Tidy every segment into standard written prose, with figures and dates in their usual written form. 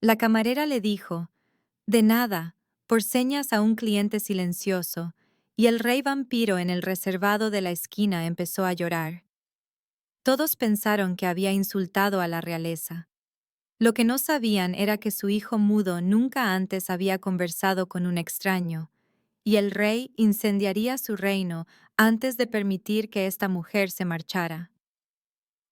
La camarera le dijo, de nada, por señas a un cliente silencioso, y el rey vampiro en el reservado de la esquina empezó a llorar. Todos pensaron que había insultado a la realeza. Lo que no sabían era que su hijo mudo nunca antes había conversado con un extraño, y el rey incendiaría su reino antes de permitir que esta mujer se marchara.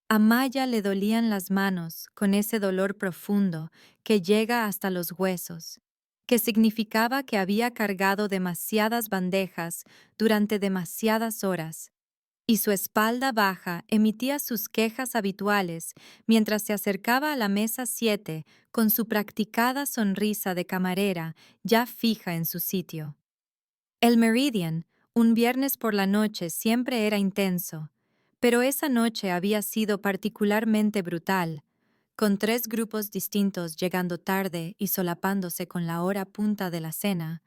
A Maya le dolían las manos con ese dolor profundo que llega hasta los huesos, que significaba que había cargado demasiadas bandejas durante demasiadas horas, y su espalda baja emitía sus quejas habituales mientras se acercaba a la mesa 7 con su practicada sonrisa de camarera ya fija en su sitio. El Meridian, un viernes por la noche, siempre era intenso, pero esa noche había sido particularmente brutal, con 3 grupos distintos llegando tarde y solapándose con la hora punta de la cena,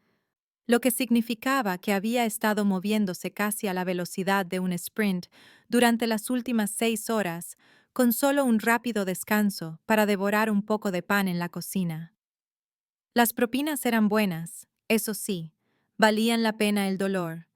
lo que significaba que había estado moviéndose casi a la velocidad de un sprint durante las últimas 6 horas, con solo un rápido descanso para devorar un poco de pan en la cocina. Las propinas eran buenas, eso sí, valían la pena el dolor,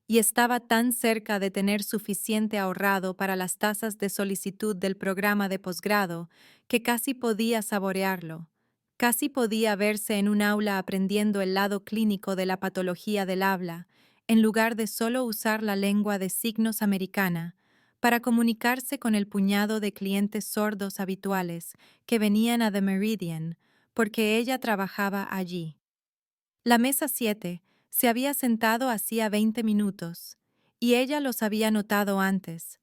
y estaba tan cerca de tener suficiente ahorrado para las tasas de solicitud del programa de posgrado que casi podía saborearlo, casi podía verse en un aula aprendiendo el lado clínico de la patología del habla, en lugar de solo usar la lengua de signos americana para comunicarse con el puñado de clientes sordos habituales que venían a The Meridian, porque ella trabajaba allí. La mesa 7 se había sentado hacía 20 minutos, y ella los había notado antes,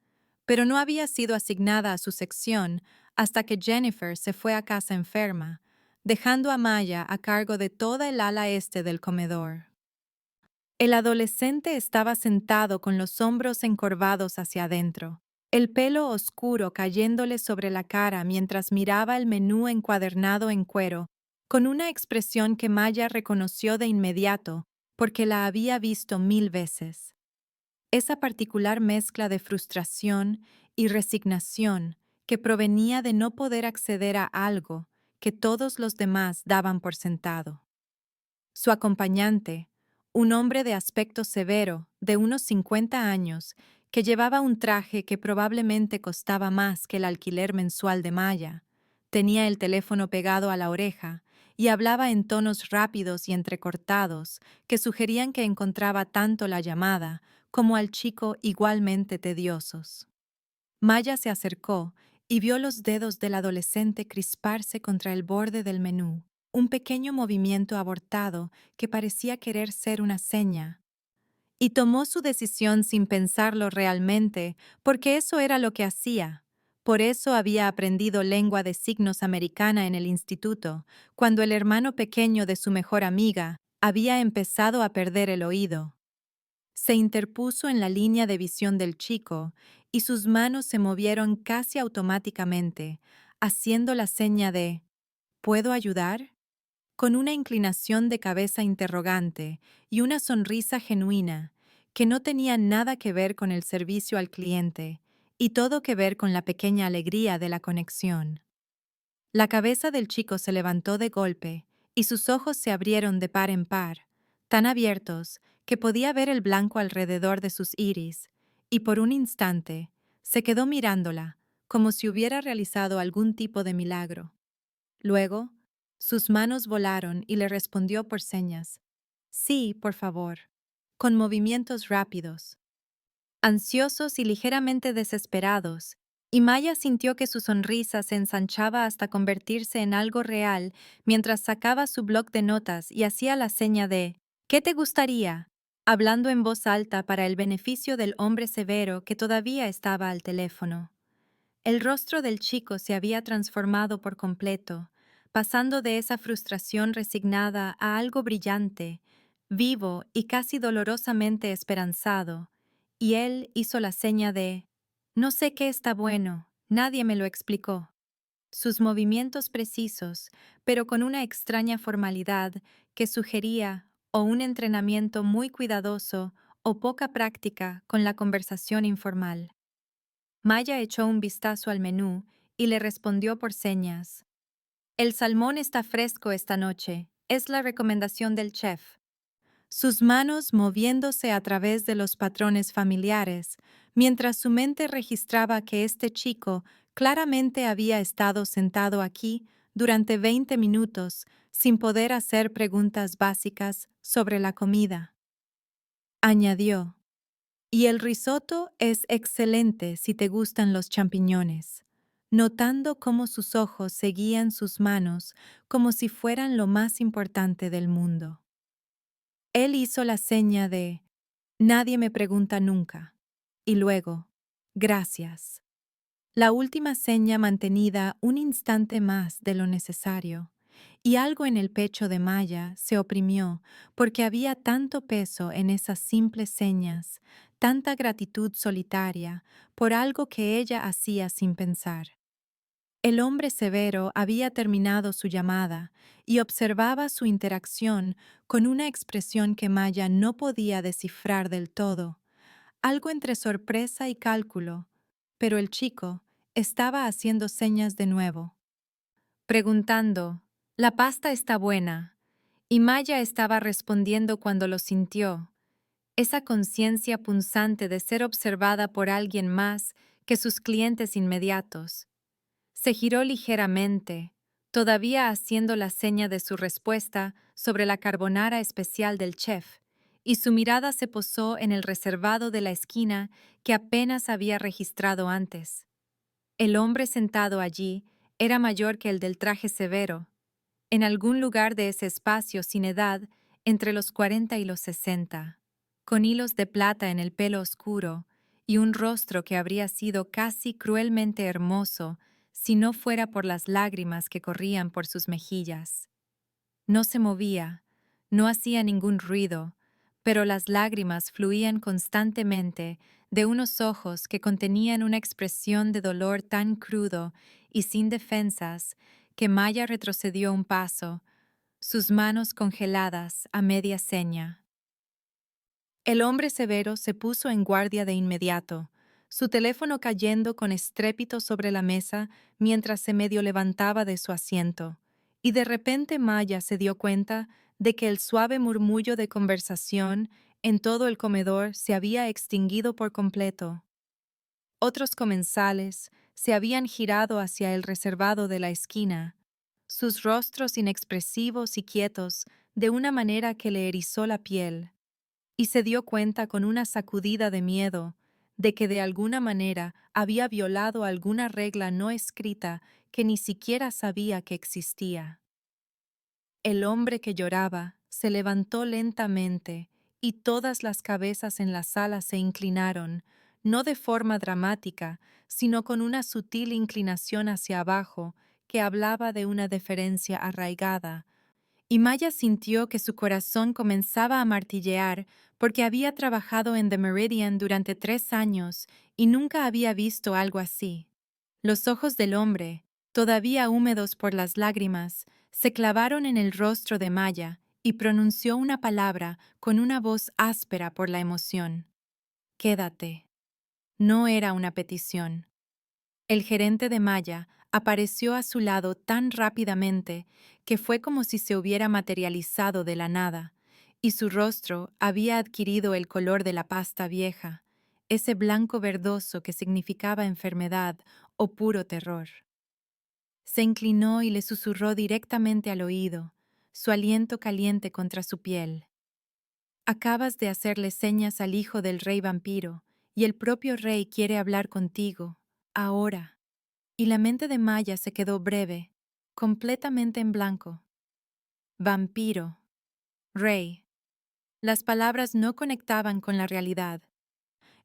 pero no había sido asignada a su sección hasta que Jennifer se fue a casa enferma, dejando a Maya a cargo de toda el ala este del comedor. El adolescente estaba sentado con los hombros encorvados hacia adentro, el pelo oscuro cayéndole sobre la cara mientras miraba el menú encuadernado en cuero, con una expresión que Maya reconoció de inmediato porque la había visto 1000 veces. Esa particular mezcla de frustración y resignación que provenía de no poder acceder a algo que todos los demás daban por sentado. Su acompañante, un hombre de aspecto severo, de unos 50 años, que llevaba un traje que probablemente costaba más que el alquiler mensual de Maya, tenía el teléfono pegado a la oreja y hablaba en tonos rápidos y entrecortados que sugerían que encontraba tanto la llamada como al chico igualmente tediosos. Maya se acercó y vio los dedos del adolescente crisparse contra el borde del menú, un pequeño movimiento abortado que parecía querer ser una seña. Y tomó su decisión sin pensarlo realmente, porque eso era lo que hacía. Por eso había aprendido lengua de signos americana en el instituto, cuando el hermano pequeño de su mejor amiga había empezado a perder el oído. Se interpuso en la línea de visión del chico y sus manos se movieron casi automáticamente, haciendo la seña de ¿puedo ayudar? Con una inclinación de cabeza interrogante y una sonrisa genuina que no tenía nada que ver con el servicio al cliente y todo que ver con la pequeña alegría de la conexión. La cabeza del chico se levantó de golpe y sus ojos se abrieron de par en par, tan abiertos que podía ver el blanco alrededor de sus iris, y por un instante se quedó mirándola como si hubiera realizado algún tipo de milagro. Luego, sus manos volaron y le respondió por señas. Sí, por favor, con movimientos rápidos, ansiosos y ligeramente desesperados, y Maya sintió que su sonrisa se ensanchaba hasta convertirse en algo real mientras sacaba su bloc de notas y hacía la seña de ¿qué te gustaría?, hablando en voz alta para el beneficio del hombre severo que todavía estaba al teléfono. El rostro del chico se había transformado por completo, pasando de esa frustración resignada a algo brillante, vivo y casi dolorosamente esperanzado, y él hizo la seña de «No sé qué está bueno, nadie me lo explicó». Sus movimientos precisos, pero con una extraña formalidad que sugería o un entrenamiento muy cuidadoso o poca práctica con la conversación informal. Maya echó un vistazo al menú y le respondió por señas. El salmón está fresco esta noche, es la recomendación del chef. Sus manos moviéndose a través de los patrones familiares, mientras su mente registraba que este chico claramente había estado sentado aquí durante 20 minutos sin poder hacer preguntas básicas sobre la comida. Añadió, y el risotto es excelente si te gustan los champiñones, notando cómo sus ojos seguían sus manos como si fueran lo más importante del mundo. Él hizo la seña de nadie me pregunta nunca, y luego, gracias. La última seña mantenida un instante más de lo necesario, y algo en el pecho de Maya se oprimió porque había tanto peso en esas simples señas, tanta gratitud solitaria por algo que ella hacía sin pensar. El hombre severo había terminado su llamada y observaba su interacción con una expresión que Maya no podía descifrar del todo, algo entre sorpresa y cálculo, pero el chico estaba haciendo señas de nuevo, preguntando, «La pasta está buena», y Maya estaba respondiendo cuando lo sintió, esa conciencia punzante de ser observada por alguien más que sus clientes inmediatos. Se giró ligeramente, todavía haciendo la seña de su respuesta sobre la carbonara especial del chef, y su mirada se posó en el reservado de la esquina que apenas había registrado antes. El hombre sentado allí era mayor que el del traje severo, en algún lugar de ese espacio sin edad entre los 40 y los 60, con hilos de plata en el pelo oscuro y un rostro que habría sido casi cruelmente hermoso si no fuera por las lágrimas que corrían por sus mejillas. No se movía, no hacía ningún ruido, pero las lágrimas fluían constantemente de unos ojos que contenían una expresión de dolor tan crudo y sin defensas que Maya retrocedió un paso, sus manos congeladas a media seña. El hombre severo se puso en guardia de inmediato, su teléfono cayendo con estrépito sobre la mesa mientras se medio levantaba de su asiento, y de repente Maya se dio cuenta de que el suave murmullo de conversación en todo el comedor se había extinguido por completo. Otros comensales se habían girado hacia el reservado de la esquina, sus rostros inexpresivos y quietos de una manera que le erizó la piel, y se dio cuenta con una sacudida de miedo de que de alguna manera había violado alguna regla no escrita que ni siquiera sabía que existía. El hombre que lloraba se levantó lentamente y todas las cabezas en la sala se inclinaron, no de forma dramática, sino con una sutil inclinación hacia abajo que hablaba de una deferencia arraigada, y Maya sintió que su corazón comenzaba a martillear porque había trabajado en The Meridian durante 3 años y nunca había visto algo así. Los ojos del hombre, todavía húmedos por las lágrimas, se clavaron en el rostro de Maya y pronunció una palabra con una voz áspera por la emoción. «Quédate». No era una petición. El gerente de Maya apareció a su lado tan rápidamente que fue como si se hubiera materializado de la nada, y su rostro había adquirido el color de la pasta vieja, ese blanco verdoso que significaba enfermedad o puro terror. Se inclinó y le susurró directamente al oído, su aliento caliente contra su piel. «Acabas de hacerle señas al hijo del rey vampiro, y el propio rey quiere hablar contigo, ahora». Y la mente de Maya se quedó breve, completamente en blanco. Vampiro. Rey. Las palabras no conectaban con la realidad,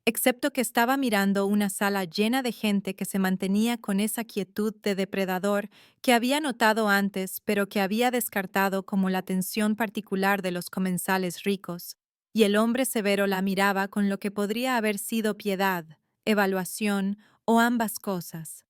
excepto que estaba mirando una sala llena de gente que se mantenía con esa quietud de depredador que había notado antes, pero que había descartado como la atención particular de los comensales ricos, y el hombre severo la miraba con lo que podría haber sido piedad, evaluación o ambas cosas.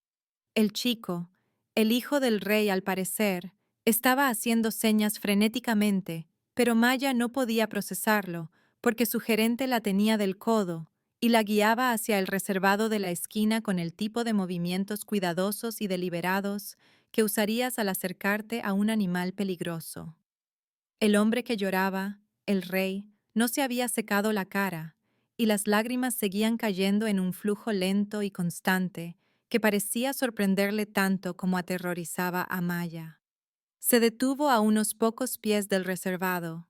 El chico, el hijo del rey al parecer, estaba haciendo señas frenéticamente, pero Maya no podía procesarlo, porque su gerente la tenía del codo y la guiaba hacia el reservado de la esquina con el tipo de movimientos cuidadosos y deliberados que usarías al acercarte a un animal peligroso. El hombre que lloraba, el rey, no se había secado la cara, y las lágrimas seguían cayendo en un flujo lento y constante que parecía sorprenderle tanto como aterrorizaba a Maya. Se detuvo a unos pocos pies del reservado,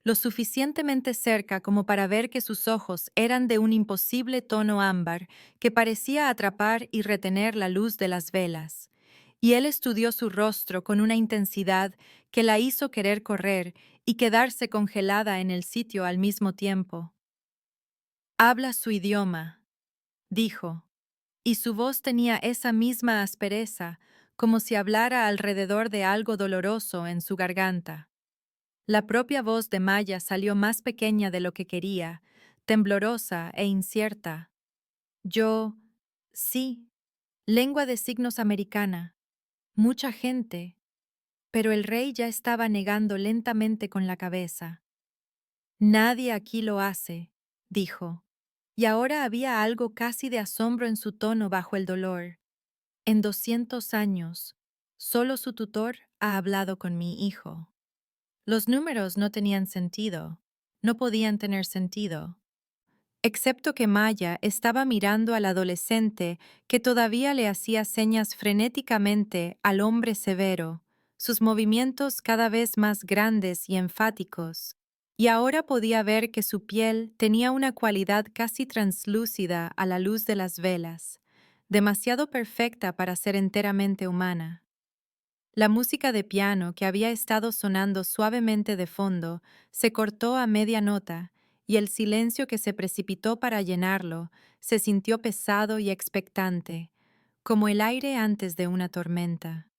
lo suficientemente cerca como para ver que sus ojos eran de un imposible tono ámbar que parecía atrapar y retener la luz de las velas, y él estudió su rostro con una intensidad que la hizo querer correr y quedarse congelada en el sitio al mismo tiempo. «Habla su idioma», dijo, y su voz tenía esa misma aspereza, como si hablara alrededor de algo doloroso en su garganta. La propia voz de Maya salió más pequeña de lo que quería, temblorosa e incierta. Yo, sí, lengua de signos americana, mucha gente, pero el rey ya estaba negando lentamente con la cabeza. Nadie aquí lo hace, dijo, y ahora había algo casi de asombro en su tono bajo el dolor. En 200 años, solo su tutor ha hablado con mi hijo. Los números no tenían sentido, no podían tener sentido, excepto que Maya estaba mirando al adolescente que todavía le hacía señas frenéticamente al hombre severo, sus movimientos cada vez más grandes y enfáticos, y ahora podía ver que su piel tenía una cualidad casi translúcida a la luz de las velas, demasiado perfecta para ser enteramente humana. La música de piano que había estado sonando suavemente de fondo se cortó a media nota y el silencio que se precipitó para llenarlo se sintió pesado y expectante, como el aire antes de una tormenta.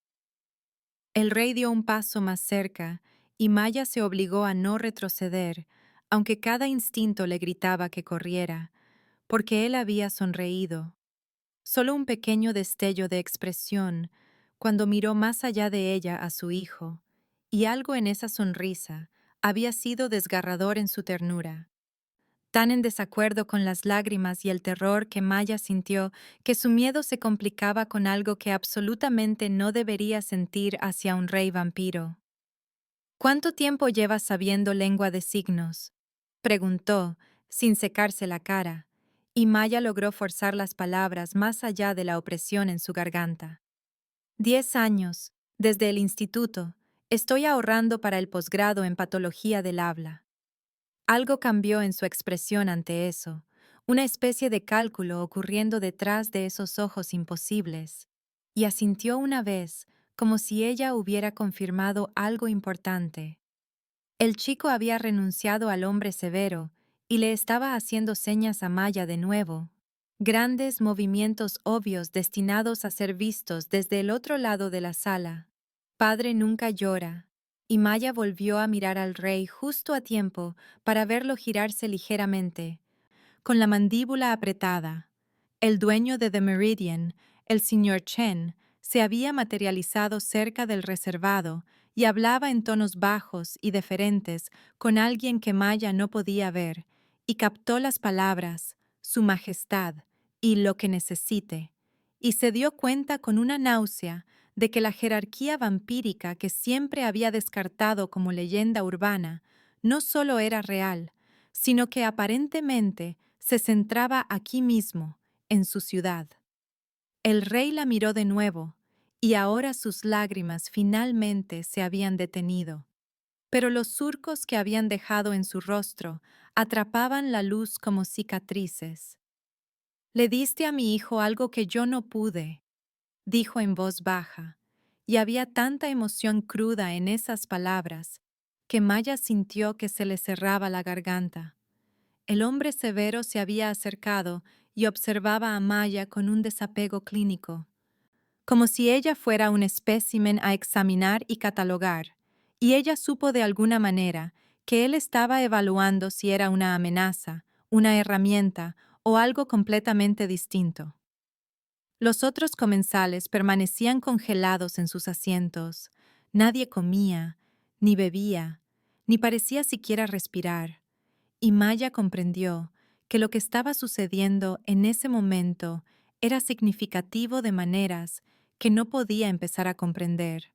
El rey dio un paso más cerca y Maya se obligó a no retroceder, aunque cada instinto le gritaba que corriera, porque él había sonreído. Solo un pequeño destello de expresión cuando miró más allá de ella a su hijo, y algo en esa sonrisa había sido desgarrador en su ternura, tan en desacuerdo con las lágrimas y el terror que Maya sintió que su miedo se complicaba con algo que absolutamente no debería sentir hacia un rey vampiro. «¿Cuánto tiempo llevas sabiendo lengua de signos?», preguntó, sin secarse la cara, y Maya logró forzar las palabras más allá de la opresión en su garganta. 10 años, desde el instituto. Estoy ahorrando para el posgrado en patología del habla. Algo cambió en su expresión ante eso, una especie de cálculo ocurriendo detrás de esos ojos imposibles, y asintió una vez, como si ella hubiera confirmado algo importante. El chico había renunciado al hombre severo y le estaba haciendo señas a Maya de nuevo. Grandes movimientos obvios destinados a ser vistos desde el otro lado de la sala. Padre nunca llora. Y Maya volvió a mirar al rey justo a tiempo para verlo girarse ligeramente, con la mandíbula apretada. El dueño de The Meridian, el señor Chen, se había materializado cerca del reservado y hablaba en tonos bajos y deferentes con alguien que Maya no podía ver, y captó las palabras, su majestad, y lo que necesite, y se dio cuenta con una náusea de que la jerarquía vampírica que siempre había descartado como leyenda urbana no solo era real, sino que aparentemente se centraba aquí mismo, en su ciudad. El rey la miró de nuevo, y ahora sus lágrimas finalmente se habían detenido. Pero los surcos que habían dejado en su rostro atrapaban la luz como cicatrices. «Le diste a mi hijo algo que yo no pude», dijo en voz baja, y había tanta emoción cruda en esas palabras que Maya sintió que se le cerraba la garganta. El hombre severo se había acercado y observaba a Maya con un desapego clínico, como si ella fuera un espécimen a examinar y catalogar, y ella supo de alguna manera que él estaba evaluando si era una amenaza, una herramienta o algo completamente distinto. Los otros comensales permanecían congelados en sus asientos. Nadie comía, ni bebía, ni parecía siquiera respirar. Y Maya comprendió que lo que estaba sucediendo en ese momento era significativo de maneras que no podía empezar a comprender.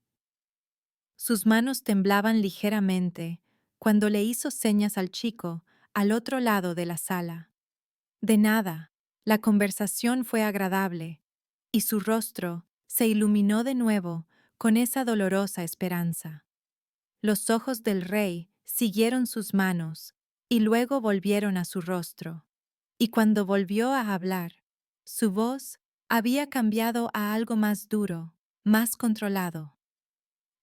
Sus manos temblaban ligeramente cuando le hizo señas al chico al otro lado de la sala. De nada, la conversación fue agradable, y su rostro se iluminó de nuevo con esa dolorosa esperanza. Los ojos del rey siguieron sus manos y luego volvieron a su rostro. Y cuando volvió a hablar, su voz había cambiado a algo más duro, más controlado.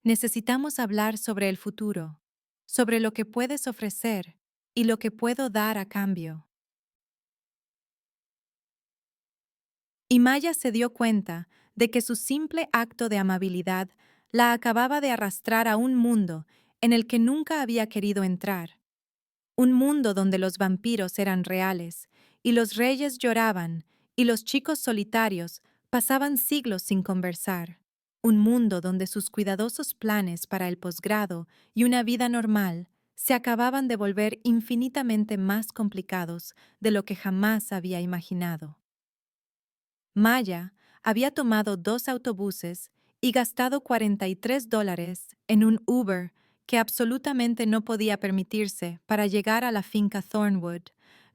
Necesitamos hablar sobre el futuro, sobre lo que puedes ofrecer y lo que puedo dar a cambio. Y Maya se dio cuenta de que su simple acto de amabilidad la acababa de arrastrar a un mundo en el que nunca había querido entrar. Un mundo donde los vampiros eran reales, y los reyes lloraban, y los chicos solitarios pasaban siglos sin conversar. Un mundo donde sus cuidadosos planes para el posgrado y una vida normal se acababan de volver infinitamente más complicados de lo que jamás había imaginado. Maya había tomado 2 autobuses y gastado $43 en un Uber que absolutamente no podía permitirse para llegar a la finca Thornwood,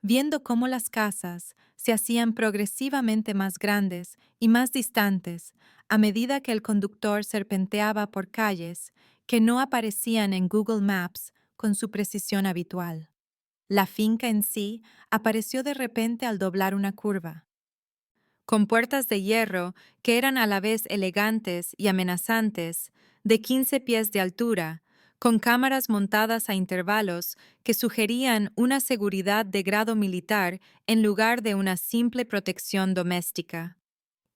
viendo cómo las casas se hacían progresivamente más grandes y más distantes a medida que el conductor serpenteaba por calles que no aparecían en Google Maps con su precisión habitual. La finca en sí apareció de repente al doblar una curva, con puertas de hierro que eran a la vez elegantes y amenazantes, de 15 pies de altura, con cámaras montadas a intervalos que sugerían una seguridad de grado militar en lugar de una simple protección doméstica.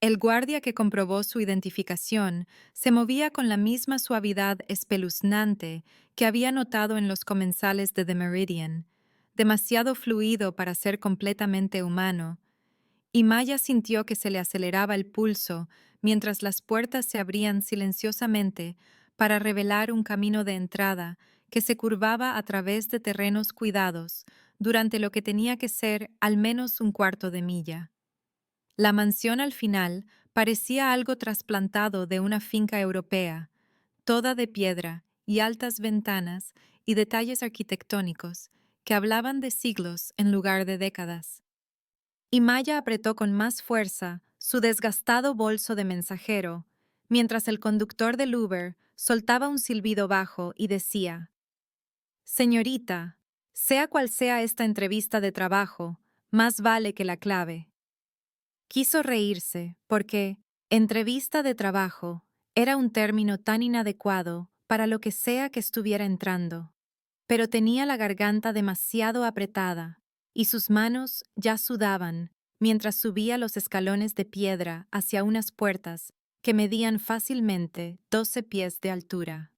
El guardia que comprobó su identificación se movía con la misma suavidad espeluznante que había notado en los comensales de The Meridian, demasiado fluido para ser completamente humano, y Maya sintió que se le aceleraba el pulso mientras las puertas se abrían silenciosamente para revelar un camino de entrada que se curvaba a través de terrenos cuidados durante lo que tenía que ser al menos un cuarto de milla. La mansión al final parecía algo trasplantado de una finca europea, toda de piedra y altas ventanas y detalles arquitectónicos que hablaban de siglos en lugar de décadas. Y Maya apretó con más fuerza su desgastado bolso de mensajero, mientras el conductor del Uber soltaba un silbido bajo y decía: «Señorita, sea cual sea esta entrevista de trabajo, más vale que la clave». Quiso reírse porque entrevista de trabajo era un término tan inadecuado para lo que sea que estuviera entrando, pero tenía la garganta demasiado apretada y sus manos ya sudaban mientras subía los escalones de piedra hacia unas puertas que medían fácilmente 12 pies de altura.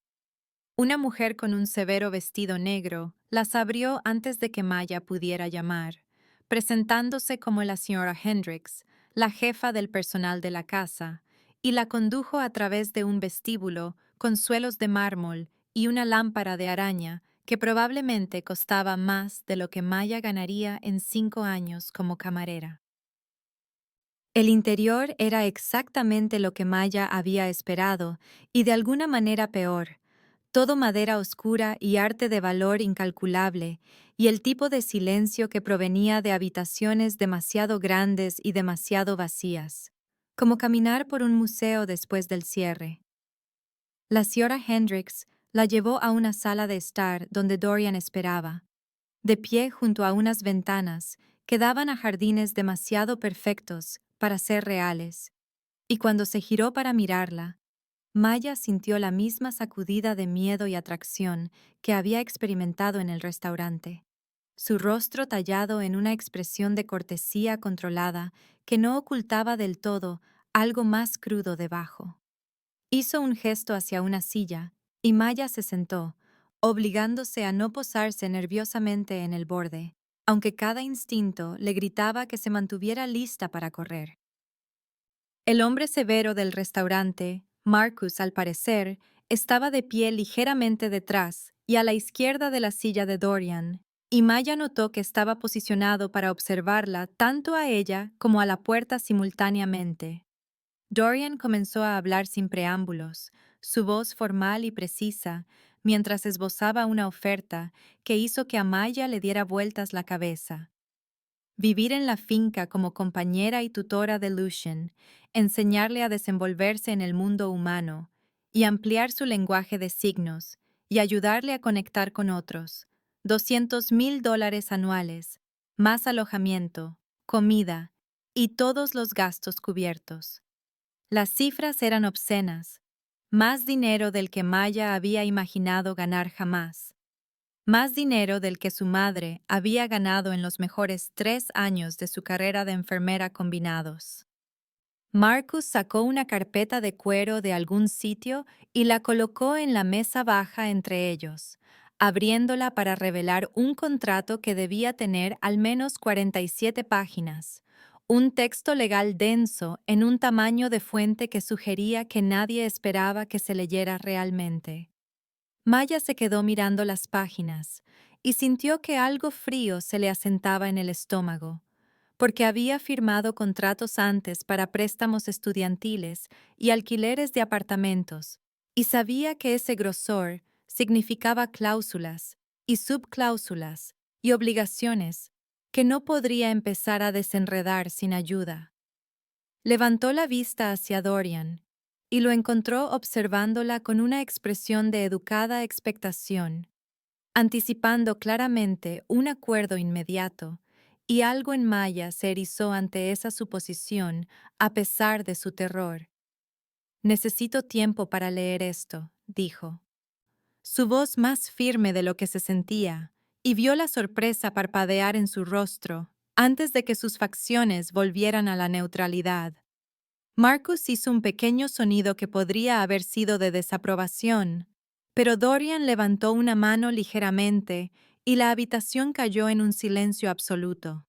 Una mujer con un severo vestido negro las abrió antes de que Maya pudiera llamar, presentándose como la señora Hendricks, la jefa del personal de la casa, y la condujo a través de un vestíbulo con suelos de mármol y una lámpara de araña que probablemente costaba más de lo que Maya ganaría en 5 años como camarera. El interior era exactamente lo que Maya había esperado y de alguna manera peor. Todo madera oscura y arte de valor incalculable, y el tipo de silencio que provenía de habitaciones demasiado grandes y demasiado vacías, como caminar por un museo después del cierre. La señora Hendricks la llevó a una sala de estar donde Dorian esperaba, de pie junto a unas ventanas que daban a jardines demasiado perfectos para ser reales, y cuando se giró para mirarla, Maya sintió la misma sacudida de miedo y atracción que había experimentado en el restaurante. Su rostro tallado en una expresión de cortesía controlada que no ocultaba del todo algo más crudo debajo. Hizo un gesto hacia una silla y Maya se sentó, obligándose a no posarse nerviosamente en el borde, aunque cada instinto le gritaba que se mantuviera lista para correr. El hombre severo del restaurante, Marcus al parecer, estaba de pie ligeramente detrás y a la izquierda de la silla de Dorian, y Maya notó que estaba posicionado para observarla tanto a ella como a la puerta simultáneamente. Dorian comenzó a hablar sin preámbulos, su voz formal y precisa, mientras esbozaba una oferta que hizo que Amaya le diera vueltas la cabeza. Vivir en la finca como compañera y tutora de Lucian, enseñarle a desenvolverse en el mundo humano y ampliar su lenguaje de signos y ayudarle a conectar con otros. $200,000 anuales, más alojamiento, comida y todos los gastos cubiertos. Las cifras eran obscenas, más dinero del que Maya había imaginado ganar jamás. Más dinero del que su madre había ganado en los mejores 3 años de su carrera de enfermera combinados. Marcus sacó una carpeta de cuero de algún sitio y la colocó en la mesa baja entre ellos, abriéndola para revelar un contrato que debía tener al menos 47 páginas, un texto legal denso en un tamaño de fuente que sugería que nadie esperaba que se leyera realmente. Maya se quedó mirando las páginas y sintió que algo frío se le asentaba en el estómago, porque había firmado contratos antes para préstamos estudiantiles y alquileres de apartamentos, y sabía que ese grosor significaba cláusulas y subcláusulas y obligaciones que no podría empezar a desenredar sin ayuda. Levantó la vista hacia Dorian y lo encontró observándola con una expresión de educada expectación, anticipando claramente un acuerdo inmediato, y algo en Maya se erizó ante esa suposición a pesar de su terror. «Necesito tiempo para leer esto», dijo. Su voz más firme de lo que se sentía, y vio la sorpresa parpadear en su rostro antes de que sus facciones volvieran a la neutralidad. Marcus hizo un pequeño sonido que podría haber sido de desaprobación, pero Dorian levantó una mano ligeramente y la habitación cayó en un silencio absoluto.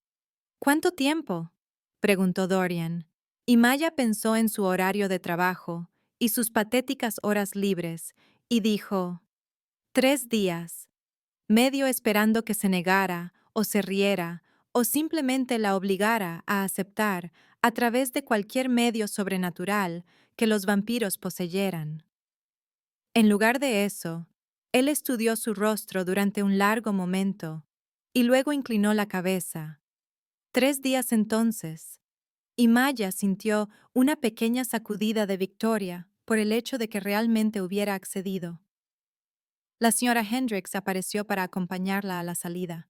«¿Cuánto tiempo?», preguntó Dorian, y Maya pensó en su horario de trabajo y sus patéticas horas libres, y dijo, «3 días», medio esperando que se negara, o se riera, o simplemente la obligara a aceptar, a través de cualquier medio sobrenatural, que los vampiros poseyeran. En lugar de eso, él estudió su rostro durante un largo momento, y luego inclinó la cabeza. 3 días entonces, y Maya sintió una pequeña sacudida de victoria por el hecho de que realmente hubiera accedido. La señora Hendricks apareció para acompañarla a la salida,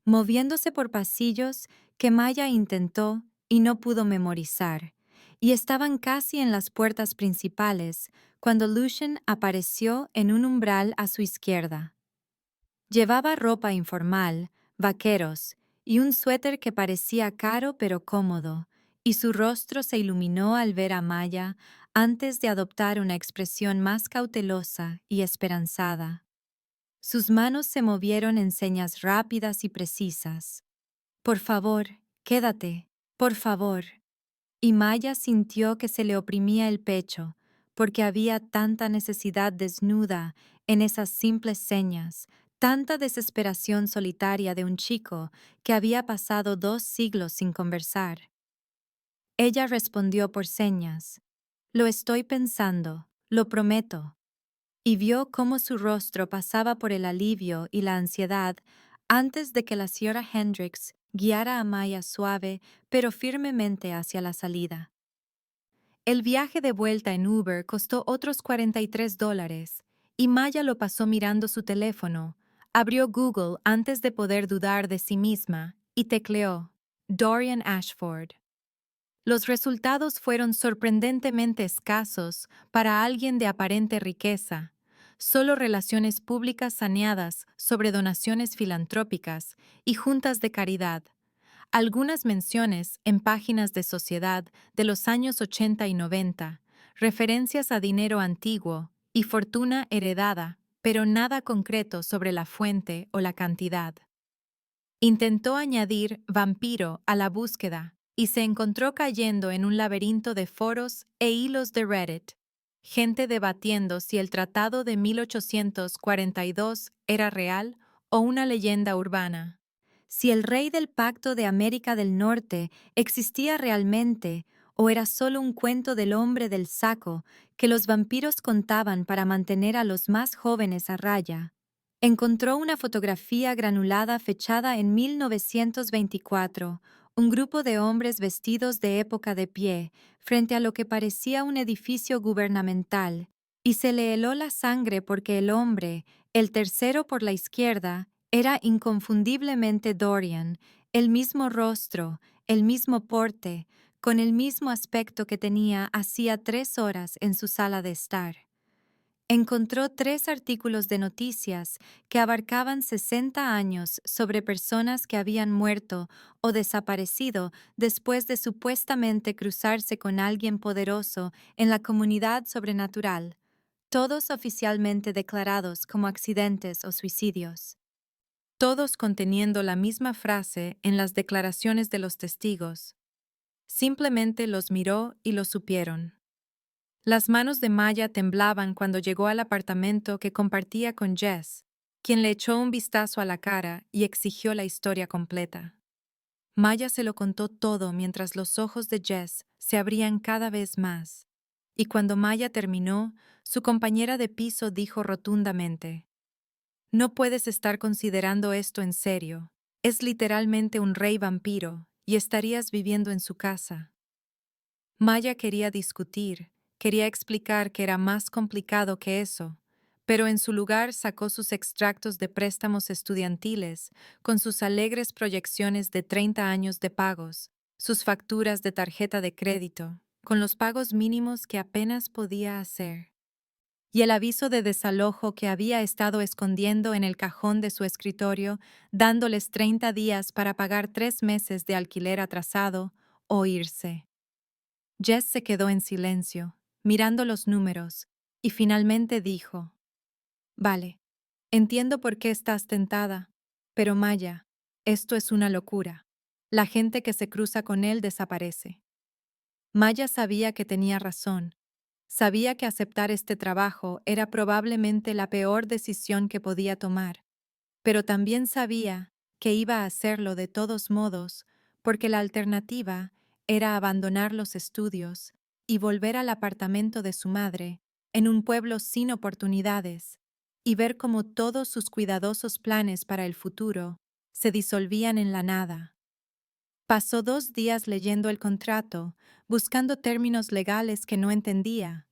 moviéndose por pasillos que Maya intentó y no pudo memorizar, y estaban casi en las puertas principales cuando Lucian apareció en un umbral a su izquierda. Llevaba ropa informal, vaqueros y un suéter que parecía caro pero cómodo, y su rostro se iluminó al ver a Maya antes de adoptar una expresión más cautelosa y esperanzada. Sus manos se movieron en señas rápidas y precisas. «Por favor, quédate, por favor». Y Maya sintió que se le oprimía el pecho, porque había tanta necesidad desnuda en esas simples señas, tanta desesperación solitaria de un chico que había pasado 2 siglos sin conversar. Ella respondió por señas, «Lo estoy pensando, lo prometo», y vio cómo su rostro pasaba por el alivio y la ansiedad antes de que la señora Hendricks guiara a Maya suave pero firmemente hacia la salida. El viaje de vuelta en Uber costó otros $43, y Maya lo pasó mirando su teléfono. Abrió Google antes de poder dudar de sí misma y tecleó Dorian Ashford. Los resultados fueron sorprendentemente escasos para alguien de aparente riqueza. Solo relaciones públicas saneadas sobre donaciones filantrópicas y juntas de caridad. Algunas menciones en páginas de sociedad de los años 80 y 90, referencias a dinero antiguo y fortuna heredada, pero nada concreto sobre la fuente o la cantidad. Intentó añadir vampiro a la búsqueda y se encontró cayendo en un laberinto de foros e hilos de Reddit, gente debatiendo si el Tratado de 1842 era real o una leyenda urbana, si el rey del Pacto de América del Norte existía realmente ¿O era solo un cuento del hombre del saco que los vampiros contaban para mantener a los más jóvenes a raya? Encontró una fotografía granulada fechada en 1924, un grupo de hombres vestidos de época de pie, frente a lo que parecía un edificio gubernamental, y se le heló la sangre porque el hombre, el tercero por la izquierda, era inconfundiblemente Dorian, el mismo rostro, el mismo porte, con el mismo aspecto que tenía hacía 3 horas en su sala de estar. Encontró 3 artículos de noticias que abarcaban 60 años sobre personas que habían muerto o desaparecido después de supuestamente cruzarse con alguien poderoso en la comunidad sobrenatural, todos oficialmente declarados como accidentes o suicidios. Todos conteniendo la misma frase en las declaraciones de los testigos. Simplemente los miró y lo supieron. Las manos de Maya temblaban cuando llegó al apartamento que compartía con Jess, quien le echó un vistazo a la cara y exigió la historia completa. Maya se lo contó todo mientras los ojos de Jess se abrían cada vez más, y cuando Maya terminó, su compañera de piso dijo rotundamente: «No puedes estar considerando esto en serio. Es literalmente un rey vampiro, y estarías viviendo en su casa». Maya quería discutir, quería explicar que era más complicado que eso, pero en su lugar sacó sus extractos de préstamos estudiantiles, con sus alegres proyecciones de 30 años de pagos, sus facturas de tarjeta de crédito, con los pagos mínimos que apenas podía hacer, y el aviso de desalojo que había estado escondiendo en el cajón de su escritorio, dándoles 30 días para pagar 3 meses de alquiler atrasado o irse. Jess se quedó en silencio, mirando los números, y finalmente dijo: «Vale, entiendo por qué estás tentada, pero Maya, esto es una locura. La gente que se cruza con él desaparece». Maya sabía que tenía razón. Sabía que aceptar este trabajo era probablemente la peor decisión que podía tomar, pero también sabía que iba a hacerlo de todos modos, porque la alternativa era abandonar los estudios y volver al apartamento de su madre, en un pueblo sin oportunidades, y ver cómo todos sus cuidadosos planes para el futuro se disolvían en la nada. Pasó 2 días leyendo el contrato, buscando términos legales que no entendía,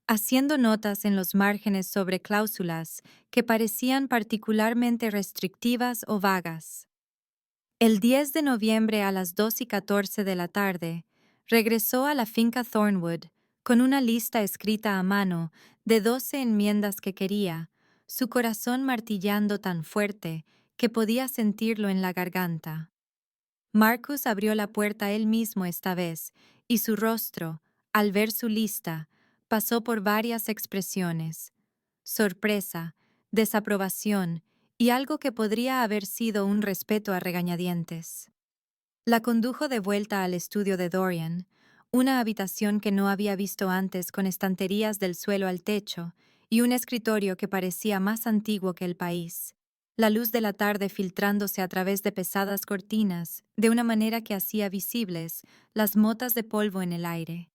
haciendo notas en los márgenes sobre cláusulas que parecían particularmente restrictivas o vagas. El 10 de noviembre a las 2:14 de la tarde, regresó a la finca Thornwood con una lista escrita a mano de 12 enmiendas que quería, su corazón martillando tan fuerte que podía sentirlo en la garganta. Marcus abrió la puerta él mismo esta vez, y su rostro, al ver su lista, pasó por varias expresiones: sorpresa, desaprobación y algo que podría haber sido un respeto a regañadientes. La condujo de vuelta al estudio de Dorian, una habitación que no había visto antes, con estanterías del suelo al techo y un escritorio que parecía más antiguo que el país, la luz de la tarde filtrándose a través de pesadas cortinas de una manera que hacía visibles las motas de polvo en el aire.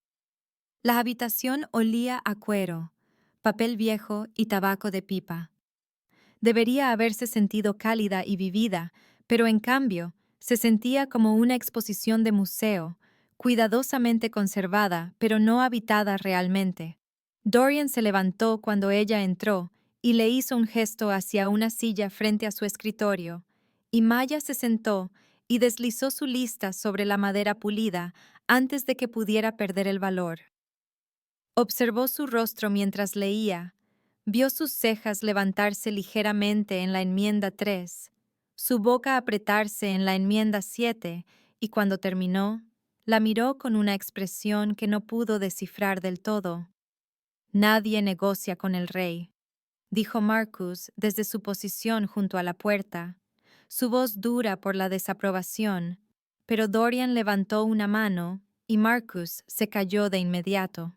La habitación olía a cuero, papel viejo y tabaco de pipa. Debería haberse sentido cálida y vivida, pero en cambio se sentía como una exposición de museo, cuidadosamente conservada, pero no habitada realmente. Dorian se levantó cuando ella entró y le hizo un gesto hacia una silla frente a su escritorio, y Maya se sentó y deslizó su lista sobre la madera pulida antes de que pudiera perder el valor. Observó su rostro mientras leía. Vio sus cejas levantarse ligeramente en la enmienda 3, su boca apretarse en la enmienda 7, y cuando terminó, la miró con una expresión que no pudo descifrar del todo. «Nadie negocia con el rey», dijo Marcus desde su posición junto a la puerta, su voz dura por la desaprobación, pero Dorian levantó una mano y Marcus se calló de inmediato.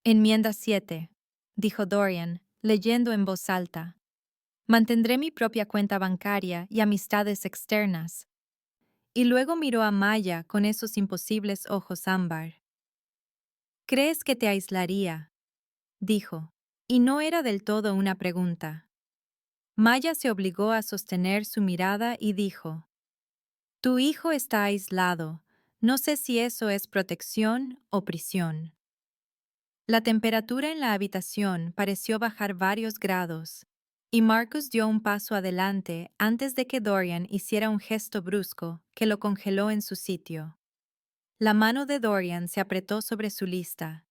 «Enmienda 7», dijo Dorian, leyendo en voz alta. «Mantendré mi propia cuenta bancaria y amistades externas». Y luego miró a Maya con esos imposibles ojos ámbar. ¿Crees que te aislaría?, dijo, y no era del todo una pregunta. Maya se obligó a sostener su mirada y dijo, Tu hijo está aislado. No sé si eso es protección o prisión. La temperatura en la habitación pareció bajar varios grados, y Marcus dio un paso adelante antes de que Dorian hiciera un gesto brusco que lo congeló en su sitio. La mano de Dorian se apretó sobre su lista,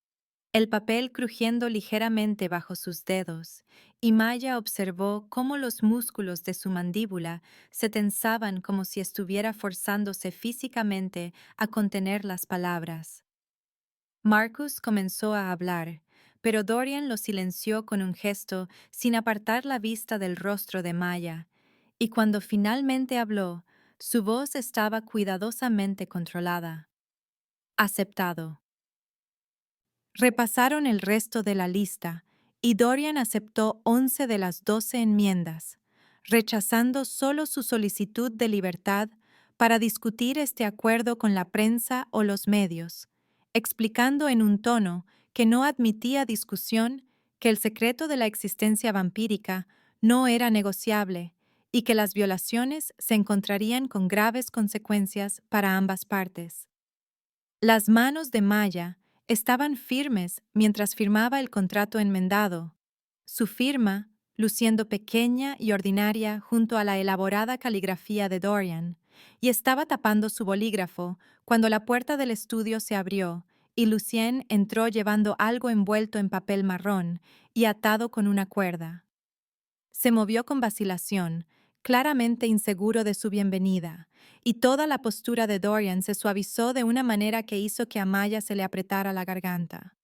el papel crujiendo ligeramente bajo sus dedos, y Maya observó cómo los músculos de su mandíbula se tensaban como si estuviera forzándose físicamente a contener las palabras. Marcus comenzó a hablar, pero Dorian lo silenció con un gesto sin apartar la vista del rostro de Maya, y cuando finalmente habló, su voz estaba cuidadosamente controlada. Aceptado. Repasaron el resto de la lista, y Dorian aceptó 11 de las 12 enmiendas, rechazando solo su solicitud de libertad para discutir este acuerdo con la prensa o los medios, explicando en un tono que no admitía discusión que el secreto de la existencia vampírica no era negociable y que las violaciones se encontrarían con graves consecuencias para ambas partes. Las manos de Maya estaban firmes mientras firmaba el contrato enmendado, su firma luciendo pequeña y ordinaria junto a la elaborada caligrafía de Dorian, y estaba tapando su bolígrafo cuando la puerta del estudio se abrió y Lucien entró llevando algo envuelto en papel marrón y atado con una cuerda. Se movió con vacilación, claramente inseguro de su bienvenida, y toda la postura de Dorian se suavizó de una manera que hizo que a Maya se le apretara la garganta.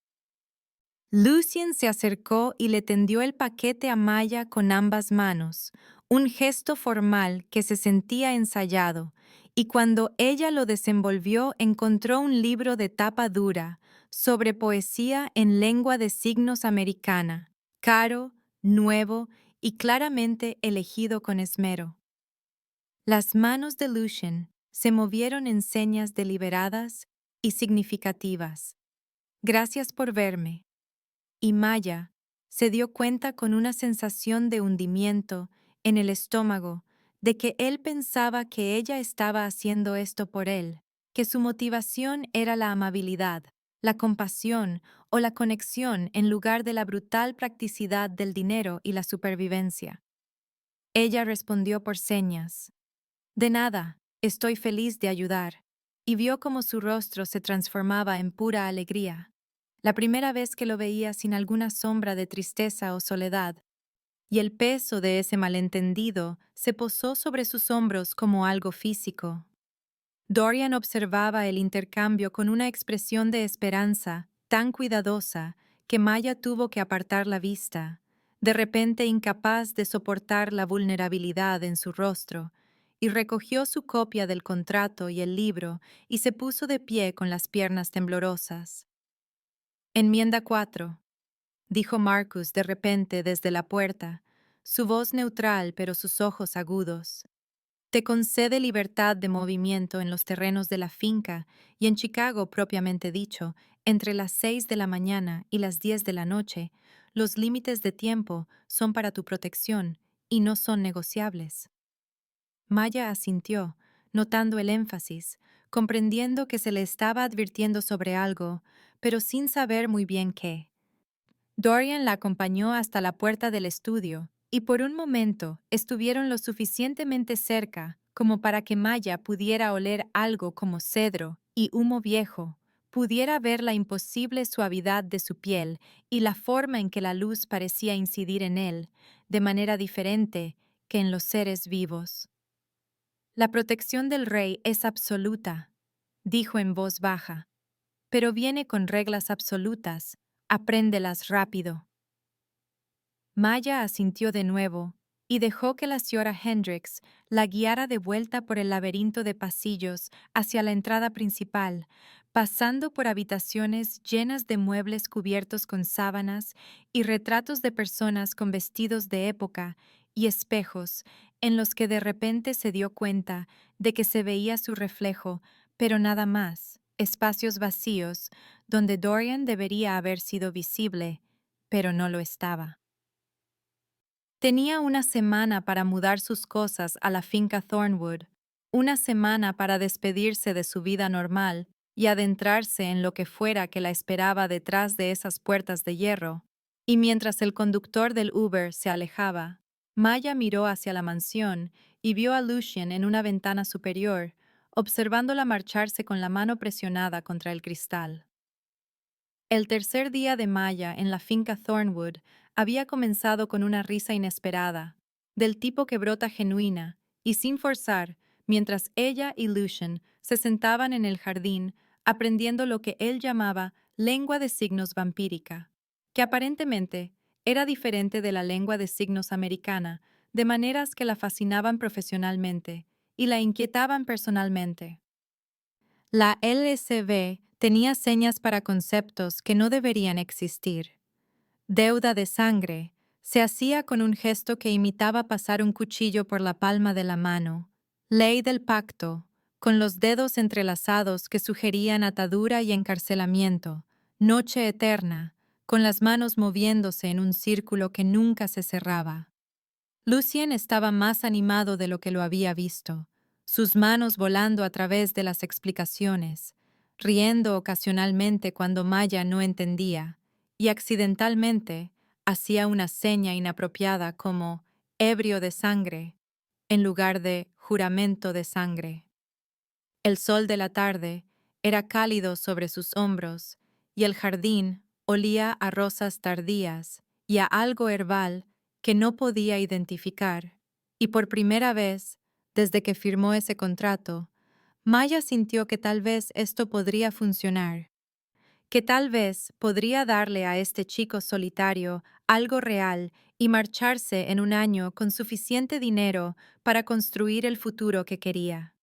Lucien se acercó y le tendió el paquete a Maya con ambas manos, un gesto formal que se sentía ensayado, y cuando ella lo desenvolvió encontró un libro de tapa dura sobre poesía en lengua de signos americana, caro, nuevo y claramente elegido con esmero. Las manos de Lucien se movieron en señas deliberadas y significativas. Gracias por verme. Y Maya se dio cuenta con una sensación de hundimiento en el estómago de que él pensaba que ella estaba haciendo esto por él, que su motivación era la amabilidad, la compasión o la conexión en lugar de la brutal practicidad del dinero y la supervivencia. Ella respondió por señas. De nada, estoy feliz de ayudar, y vio cómo su rostro se transformaba en pura alegría, la primera vez que lo veía sin alguna sombra de tristeza o soledad, y el peso de ese malentendido se posó sobre sus hombros como algo físico. Dorian observaba el intercambio con una expresión de esperanza tan cuidadosa que Maya tuvo que apartar la vista, de repente incapaz de soportar la vulnerabilidad en su rostro, y recogió su copia del contrato y el libro y se puso de pie con las piernas temblorosas. Enmienda 4, dijo Marcus de repente desde la puerta, su voz neutral pero sus ojos agudos. Te concede libertad de movimiento en los terrenos de la finca y en Chicago propiamente dicho, entre las 6 de la mañana y las 10 de la noche, los límites de tiempo son para tu protección y no son negociables. Maya asintió, notando el énfasis, comprendiendo que se le estaba advirtiendo sobre algo, pero sin saber muy bien qué. Dorian la acompañó hasta la puerta del estudio, y por un momento estuvieron lo suficientemente cerca como para que Maya pudiera oler algo como cedro y humo viejo, pudiera ver la imposible suavidad de su piel y la forma en que la luz parecía incidir en él, de manera diferente que en los seres vivos. La protección del rey es absoluta, dijo en voz baja, pero viene con reglas absolutas, apréndelas rápido. Maya asintió de nuevo y dejó que la señora Hendricks la guiara de vuelta por el laberinto de pasillos hacia la entrada principal, pasando por habitaciones llenas de muebles cubiertos con sábanas y retratos de personas con vestidos de época y espejos en los que de repente se dio cuenta de que se veía su reflejo, pero nada más, espacios vacíos, donde Dorian debería haber sido visible, pero no lo estaba. Tenía una semana para mudar sus cosas a la finca Thornwood, una semana para despedirse de su vida normal y adentrarse en lo que fuera que la esperaba detrás de esas puertas de hierro. Y mientras el conductor del Uber se alejaba, Maya miró hacia la mansión y vio a Lucien en una ventana superior, observándola marcharse con la mano presionada contra el cristal. El tercer día de Maya en la finca Thornwood había comenzado con una risa inesperada, del tipo que brota genuina, y sin forzar, mientras ella y Lucien se sentaban en el jardín aprendiendo lo que él llamaba lengua de signos vampírica, que aparentemente era diferente de la lengua de signos americana, de maneras que la fascinaban profesionalmente y la inquietaban personalmente. La LSB tenía señas para conceptos que no deberían existir. Deuda de sangre se hacía con un gesto que imitaba pasar un cuchillo por la palma de la mano. Ley del pacto, con los dedos entrelazados que sugerían atadura y encarcelamiento. Noche eterna, con las manos moviéndose en un círculo que nunca se cerraba. Lucien estaba más animado de lo que lo había visto, sus manos volando a través de las explicaciones, riendo ocasionalmente cuando Maya no entendía, y accidentalmente hacía una seña inapropiada como ebrio de sangre en lugar de juramento de sangre. El sol de la tarde era cálido sobre sus hombros y el jardín olía a rosas tardías y a algo herbal que no podía identificar, y por primera vez, desde que firmó ese contrato, Maya sintió que tal vez esto podría funcionar, que tal vez podría darle a este chico solitario algo real y marcharse en un año con suficiente dinero para construir el futuro que quería.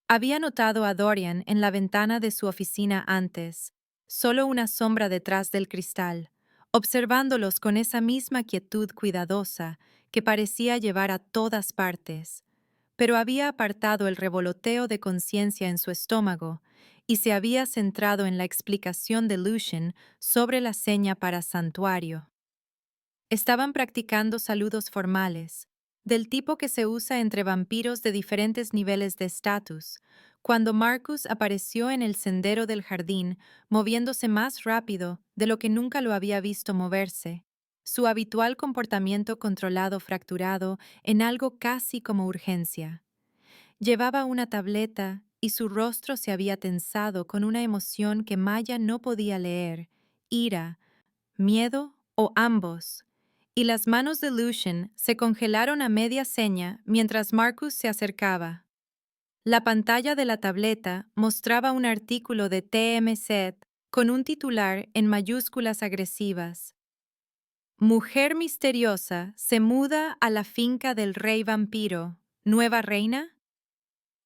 Había notado a Dorian en la ventana de su oficina antes, solo una sombra detrás del cristal, observándolos con esa misma quietud cuidadosa que parecía llevar a todas partes, pero había apartado el revoloteo de conciencia en su estómago y se había centrado en la explicación de Lucien sobre la seña para santuario. Estaban practicando saludos formales, del tipo que se usa entre vampiros de diferentes niveles de estatus, cuando Marcus apareció en el sendero del jardín, moviéndose más rápido de lo que nunca lo había visto moverse, su habitual comportamiento controlado fracturado en algo casi como urgencia. Llevaba una tableta y su rostro se había tensado con una emoción que Maya no podía leer, ira, miedo o ambos, y las manos de Lucien se congelaron a media seña mientras Marcus se acercaba. La pantalla de la tableta mostraba un artículo de TMZ con un titular en mayúsculas agresivas. Mujer misteriosa se muda a la finca del rey vampiro. ¿Nueva reina?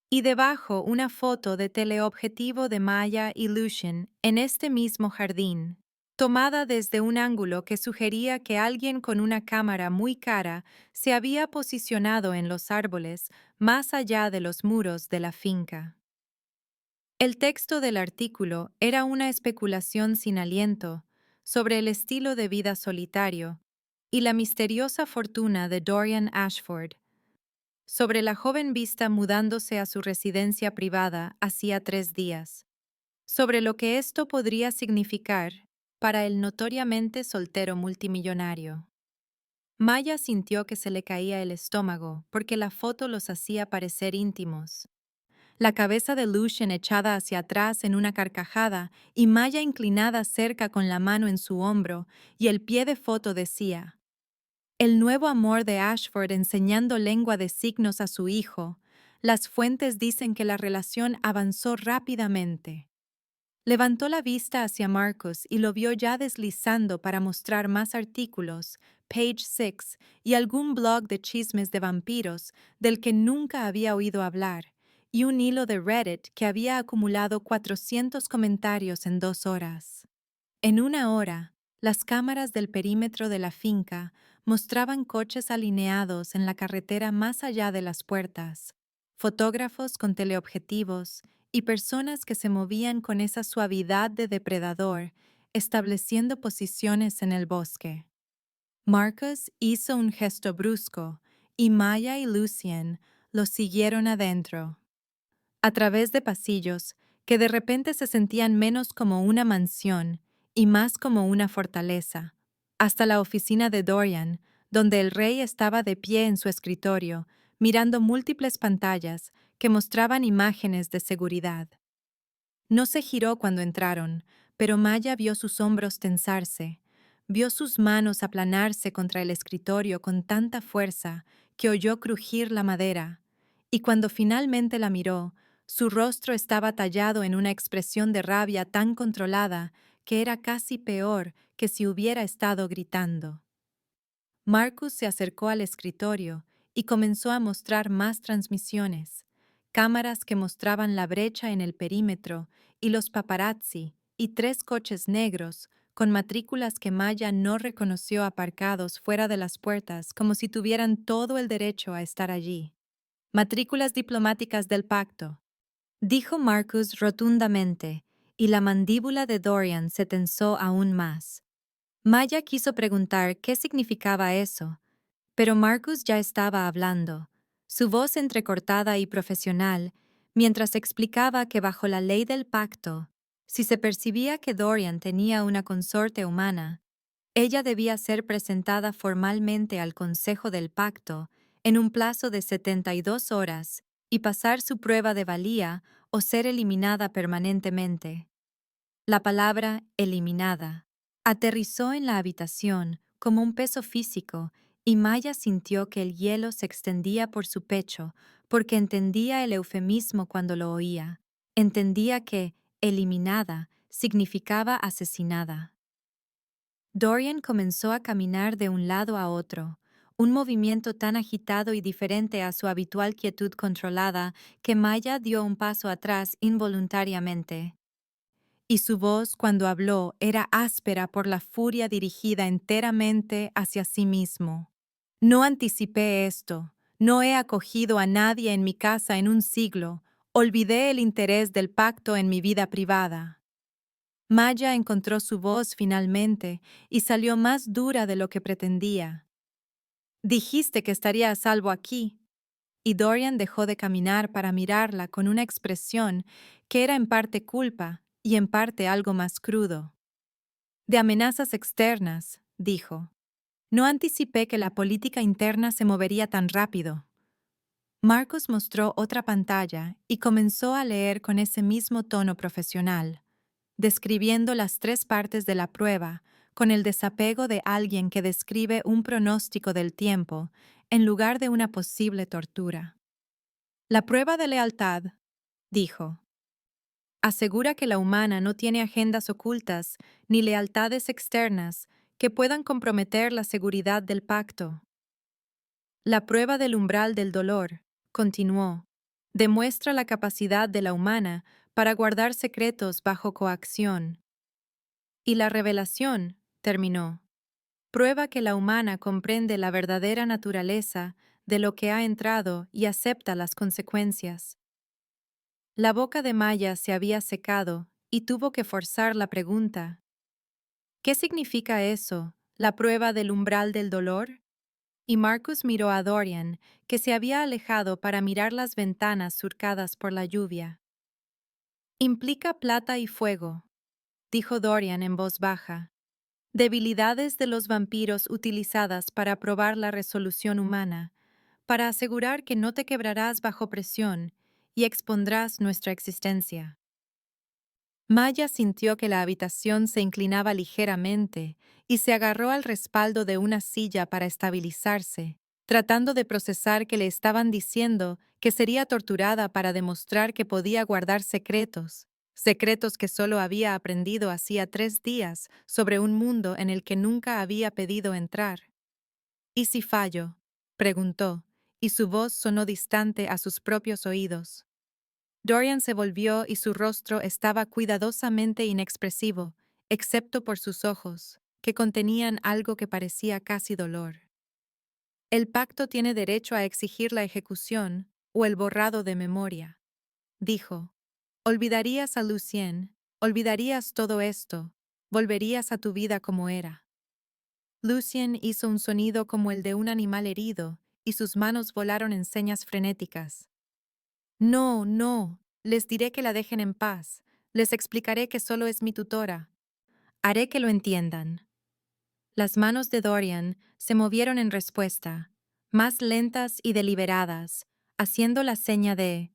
Y debajo una foto de teleobjetivo de Maya y Lucien en este mismo jardín, tomada desde un ángulo que sugería que alguien con una cámara muy cara se había posicionado en los árboles más allá de los muros de la finca. El texto del artículo era una especulación sin aliento sobre el estilo de vida solitario y la misteriosa fortuna de Dorian Ashford, sobre la joven vista mudándose a su residencia privada hacía 3 días, sobre lo que esto podría significar para el notoriamente soltero multimillonario. Maya sintió que se le caía el estómago porque la foto los hacía parecer íntimos. La cabeza de Lucien echada hacia atrás en una carcajada y Maya inclinada cerca con la mano en su hombro, y el pie de foto decía: el nuevo amor de Ashford enseñando lengua de signos a su hijo. Las fuentes dicen que la relación avanzó rápidamente. Levantó la vista hacia Marcus y lo vio ya deslizando para mostrar más artículos, Page 6 y algún blog de chismes de vampiros del que nunca había oído hablar, y un hilo de Reddit que había acumulado 400 comentarios en 2 horas. En una hora, las cámaras del perímetro de la finca mostraban coches alineados en la carretera más allá de las puertas, fotógrafos con teleobjetivos y personas que se movían con esa suavidad de depredador, estableciendo posiciones en el bosque. Marcus hizo un gesto brusco y Maya y Lucien lo siguieron adentro, a través de pasillos que de repente se sentían menos como una mansión y más como una fortaleza, hasta la oficina de Dorian, donde el rey estaba de pie en su escritorio, mirando múltiples pantallas que mostraban imágenes de seguridad. No se giró cuando entraron, pero Maya vio sus hombros tensarse, vio sus manos aplanarse contra el escritorio con tanta fuerza que oyó crujir la madera, y cuando finalmente la miró, su rostro estaba tallado en una expresión de rabia tan controlada que era casi peor que si hubiera estado gritando. Marcus se acercó al escritorio y comenzó a mostrar más transmisiones, cámaras que mostraban la brecha en el perímetro y los paparazzi y 3 coches negros con matrículas que Maya no reconoció aparcados fuera de las puertas como si tuvieran todo el derecho a estar allí. Matrículas diplomáticas del pacto, dijo Marcus rotundamente, y la mandíbula de Dorian se tensó aún más. Maya quiso preguntar qué significaba eso, pero Marcus ya estaba hablando, su voz entrecortada y profesional, mientras explicaba que bajo la ley del pacto, si se percibía que Dorian tenía una consorte humana, ella debía ser presentada formalmente al Consejo del Pacto en un plazo de 72 horas y pasar su prueba de valía o ser eliminada permanentemente. La palabra eliminada aterrizó en la habitación como un peso físico y Maya sintió que el hielo se extendía por su pecho porque entendía el eufemismo cuando lo oía. Entendía que eliminada significaba asesinada. Dorian comenzó a caminar de un lado a otro, un movimiento tan agitado y diferente a su habitual quietud controlada que Maya dio un paso atrás involuntariamente. Y su voz cuando habló era áspera por la furia dirigida enteramente hacia sí mismo. No anticipé esto, no he acogido a nadie en mi casa en un siglo, olvidé el interés del pacto en mi vida privada. Maya encontró su voz finalmente y salió más dura de lo que pretendía. Dijiste que estaría a salvo aquí. Y Dorian dejó de caminar para mirarla con una expresión que era en parte culpa y en parte algo más crudo. De amenazas externas, dijo. No anticipé que la política interna se movería tan rápido. Marcus mostró otra pantalla y comenzó a leer con ese mismo tono profesional, describiendo las 3 partes de la prueba con el desapego de alguien que describe un pronóstico del tiempo en lugar de una posible tortura. La prueba de lealtad, dijo, asegura que la humana no tiene agendas ocultas ni lealtades externas que puedan comprometer la seguridad del pacto. La prueba del umbral del dolor, continuó, demuestra la capacidad de la humana para guardar secretos bajo coacción. Y la revelación, terminó, prueba que la humana comprende la verdadera naturaleza de lo que ha entrado y acepta las consecuencias. La boca de Maya se había secado y tuvo que forzar la pregunta. ¿Qué significa eso, la prueba del umbral del dolor? Y Marcus miró a Dorian, que se había alejado para mirar las ventanas surcadas por la lluvia. Implica plata y fuego, dijo Dorian en voz baja. Debilidades de los vampiros utilizadas para probar la resolución humana, para asegurar que no te quebrarás bajo presión y expondrás nuestra existencia. Maya sintió que la habitación se inclinaba ligeramente y se agarró al respaldo de una silla para estabilizarse, tratando de procesar que le estaban diciendo que sería torturada para demostrar que podía guardar secretos, secretos que solo había aprendido hacía 3 días sobre un mundo en el que nunca había pedido entrar. ¿Y si fallo?, preguntó, y su voz sonó distante a sus propios oídos. Dorian se volvió y su rostro estaba cuidadosamente inexpresivo, excepto por sus ojos, que contenían algo que parecía casi dolor. El pacto tiene derecho a exigir la ejecución o el borrado de memoria, dijo. Olvidarías a Lucien, olvidarías todo esto, volverías a tu vida como era. Lucien hizo un sonido como el de un animal herido, y sus manos volaron en señas frenéticas. No, no, les diré que la dejen en paz, les explicaré que solo es mi tutora. Haré que lo entiendan. Las manos de Dorian se movieron en respuesta, más lentas y deliberadas, haciendo la seña de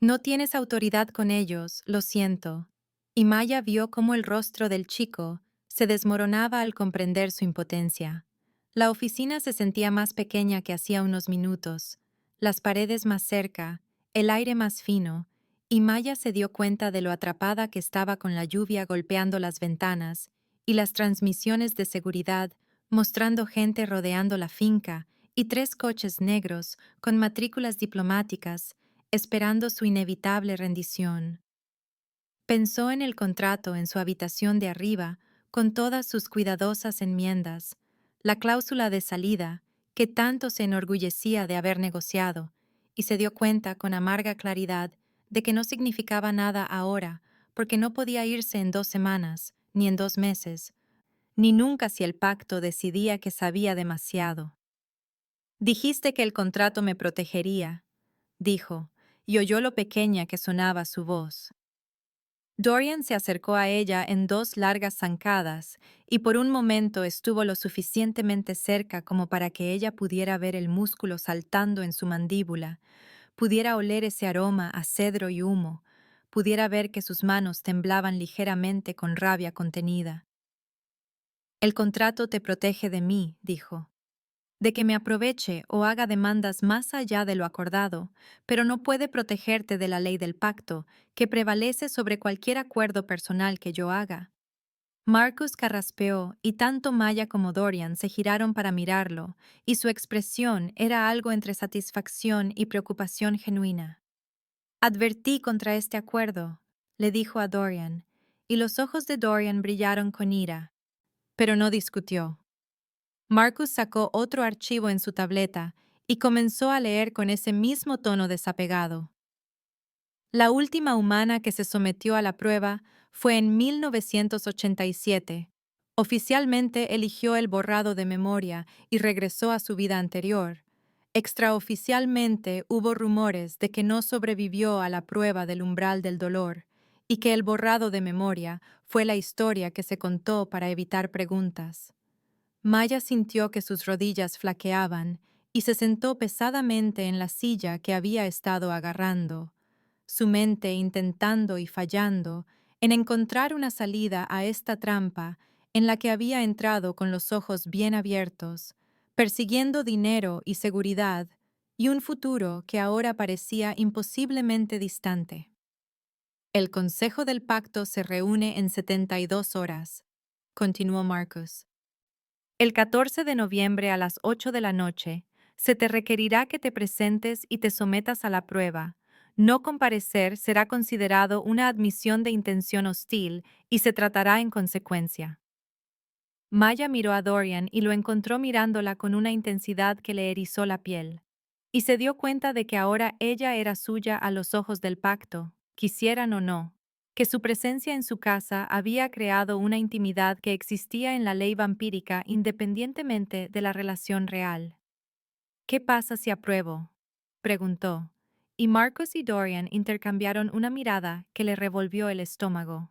«No tienes autoridad con ellos, lo siento», y Maya vio cómo el rostro del chico se desmoronaba al comprender su impotencia. La oficina se sentía más pequeña que hacía unos minutos, las paredes más cerca, el aire más fino, y Maya se dio cuenta de lo atrapada que estaba con la lluvia golpeando las ventanas y las transmisiones de seguridad mostrando gente rodeando la finca y 3 coches negros con matrículas diplomáticas esperando su inevitable rendición. Pensó en el contrato en su habitación de arriba, con todas sus cuidadosas enmiendas, la cláusula de salida, que tanto se enorgullecía de haber negociado, y se dio cuenta con amarga claridad de que no significaba nada ahora, porque no podía irse en 2 semanas, ni en 2 meses, ni nunca si el pacto decidía que sabía demasiado. Dijiste que el contrato me protegería, dijo, y oyó lo pequeña que sonaba su voz. Dorian se acercó a ella en 2 largas zancadas y por un momento estuvo lo suficientemente cerca como para que ella pudiera ver el músculo saltando en su mandíbula, pudiera oler ese aroma a cedro y humo, pudiera ver que sus manos temblaban ligeramente con rabia contenida. El contrato te protege de mí, dijo. De que me aproveche o haga demandas más allá de lo acordado, pero no puede protegerte de la ley del pacto, que prevalece sobre cualquier acuerdo personal que yo haga. Marcus carraspeó y tanto Maya como Dorian se giraron para mirarlo, y su expresión era algo entre satisfacción y preocupación genuina. Advertí contra este acuerdo, le dijo a Dorian, y los ojos de Dorian brillaron con ira, pero no discutió. Marcus sacó otro archivo en su tableta y comenzó a leer con ese mismo tono desapegado. La última humana que se sometió a la prueba fue en 1987. Oficialmente eligió el borrado de memoria y regresó a su vida anterior. Extraoficialmente hubo rumores de que no sobrevivió a la prueba del umbral del dolor y que el borrado de memoria fue la historia que se contó para evitar preguntas. Maya sintió que sus rodillas flaqueaban y se sentó pesadamente en la silla que había estado agarrando, su mente intentando y fallando en encontrar una salida a esta trampa en la que había entrado con los ojos bien abiertos, persiguiendo dinero y seguridad y un futuro que ahora parecía imposiblemente distante. El Consejo del Pacto se reúne en 72 horas, continuó Marcus. El 14 de noviembre a las 8 de la noche, se te requerirá que te presentes y te sometas a la prueba. No comparecer será considerado una admisión de intención hostil y se tratará en consecuencia. Maya miró a Dorian y lo encontró mirándola con una intensidad que le erizó la piel. Y se dio cuenta de que ahora ella era suya a los ojos del pacto, quisieran o no, que su presencia en su casa había creado una intimidad que existía en la ley vampírica independientemente de la relación real. ¿Qué pasa si apruebo?, preguntó, y Marcus y Dorian intercambiaron una mirada que le revolvió el estómago.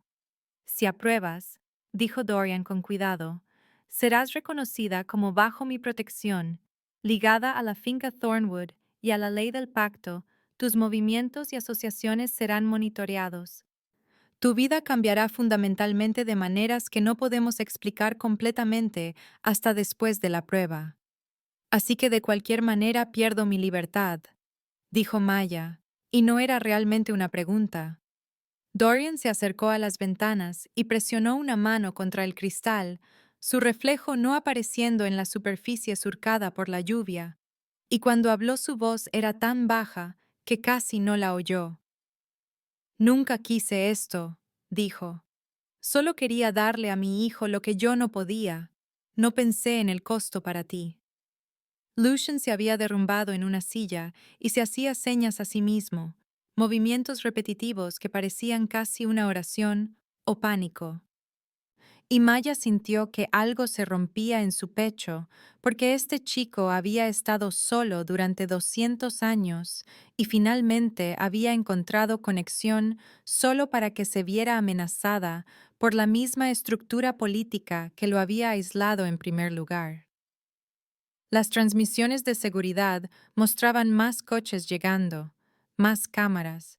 Si apruebas, dijo Dorian con cuidado, serás reconocida como bajo mi protección, ligada a la finca Thornwood y a la ley del pacto, tus movimientos y asociaciones serán monitoreados. Tu vida cambiará fundamentalmente de maneras que no podemos explicar completamente hasta después de la prueba. Así que de cualquier manera pierdo mi libertad, dijo Maya, y no era realmente una pregunta. Dorian se acercó a las ventanas y presionó una mano contra el cristal, su reflejo no apareciendo en la superficie surcada por la lluvia, y cuando habló su voz era tan baja que casi no la oyó. Nunca quise esto, dijo. Solo quería darle a mi hijo lo que yo no podía. No pensé en el costo para ti. Lucian se había derrumbado en una silla y se hacía señas a sí mismo, movimientos repetitivos que parecían casi una oración o pánico. Y Maya sintió que algo se rompía en su pecho, porque este chico había estado solo durante 200 años y finalmente había encontrado conexión solo para que se viera amenazada por la misma estructura política que lo había aislado en primer lugar. Las transmisiones de seguridad mostraban más coches llegando, más cámaras,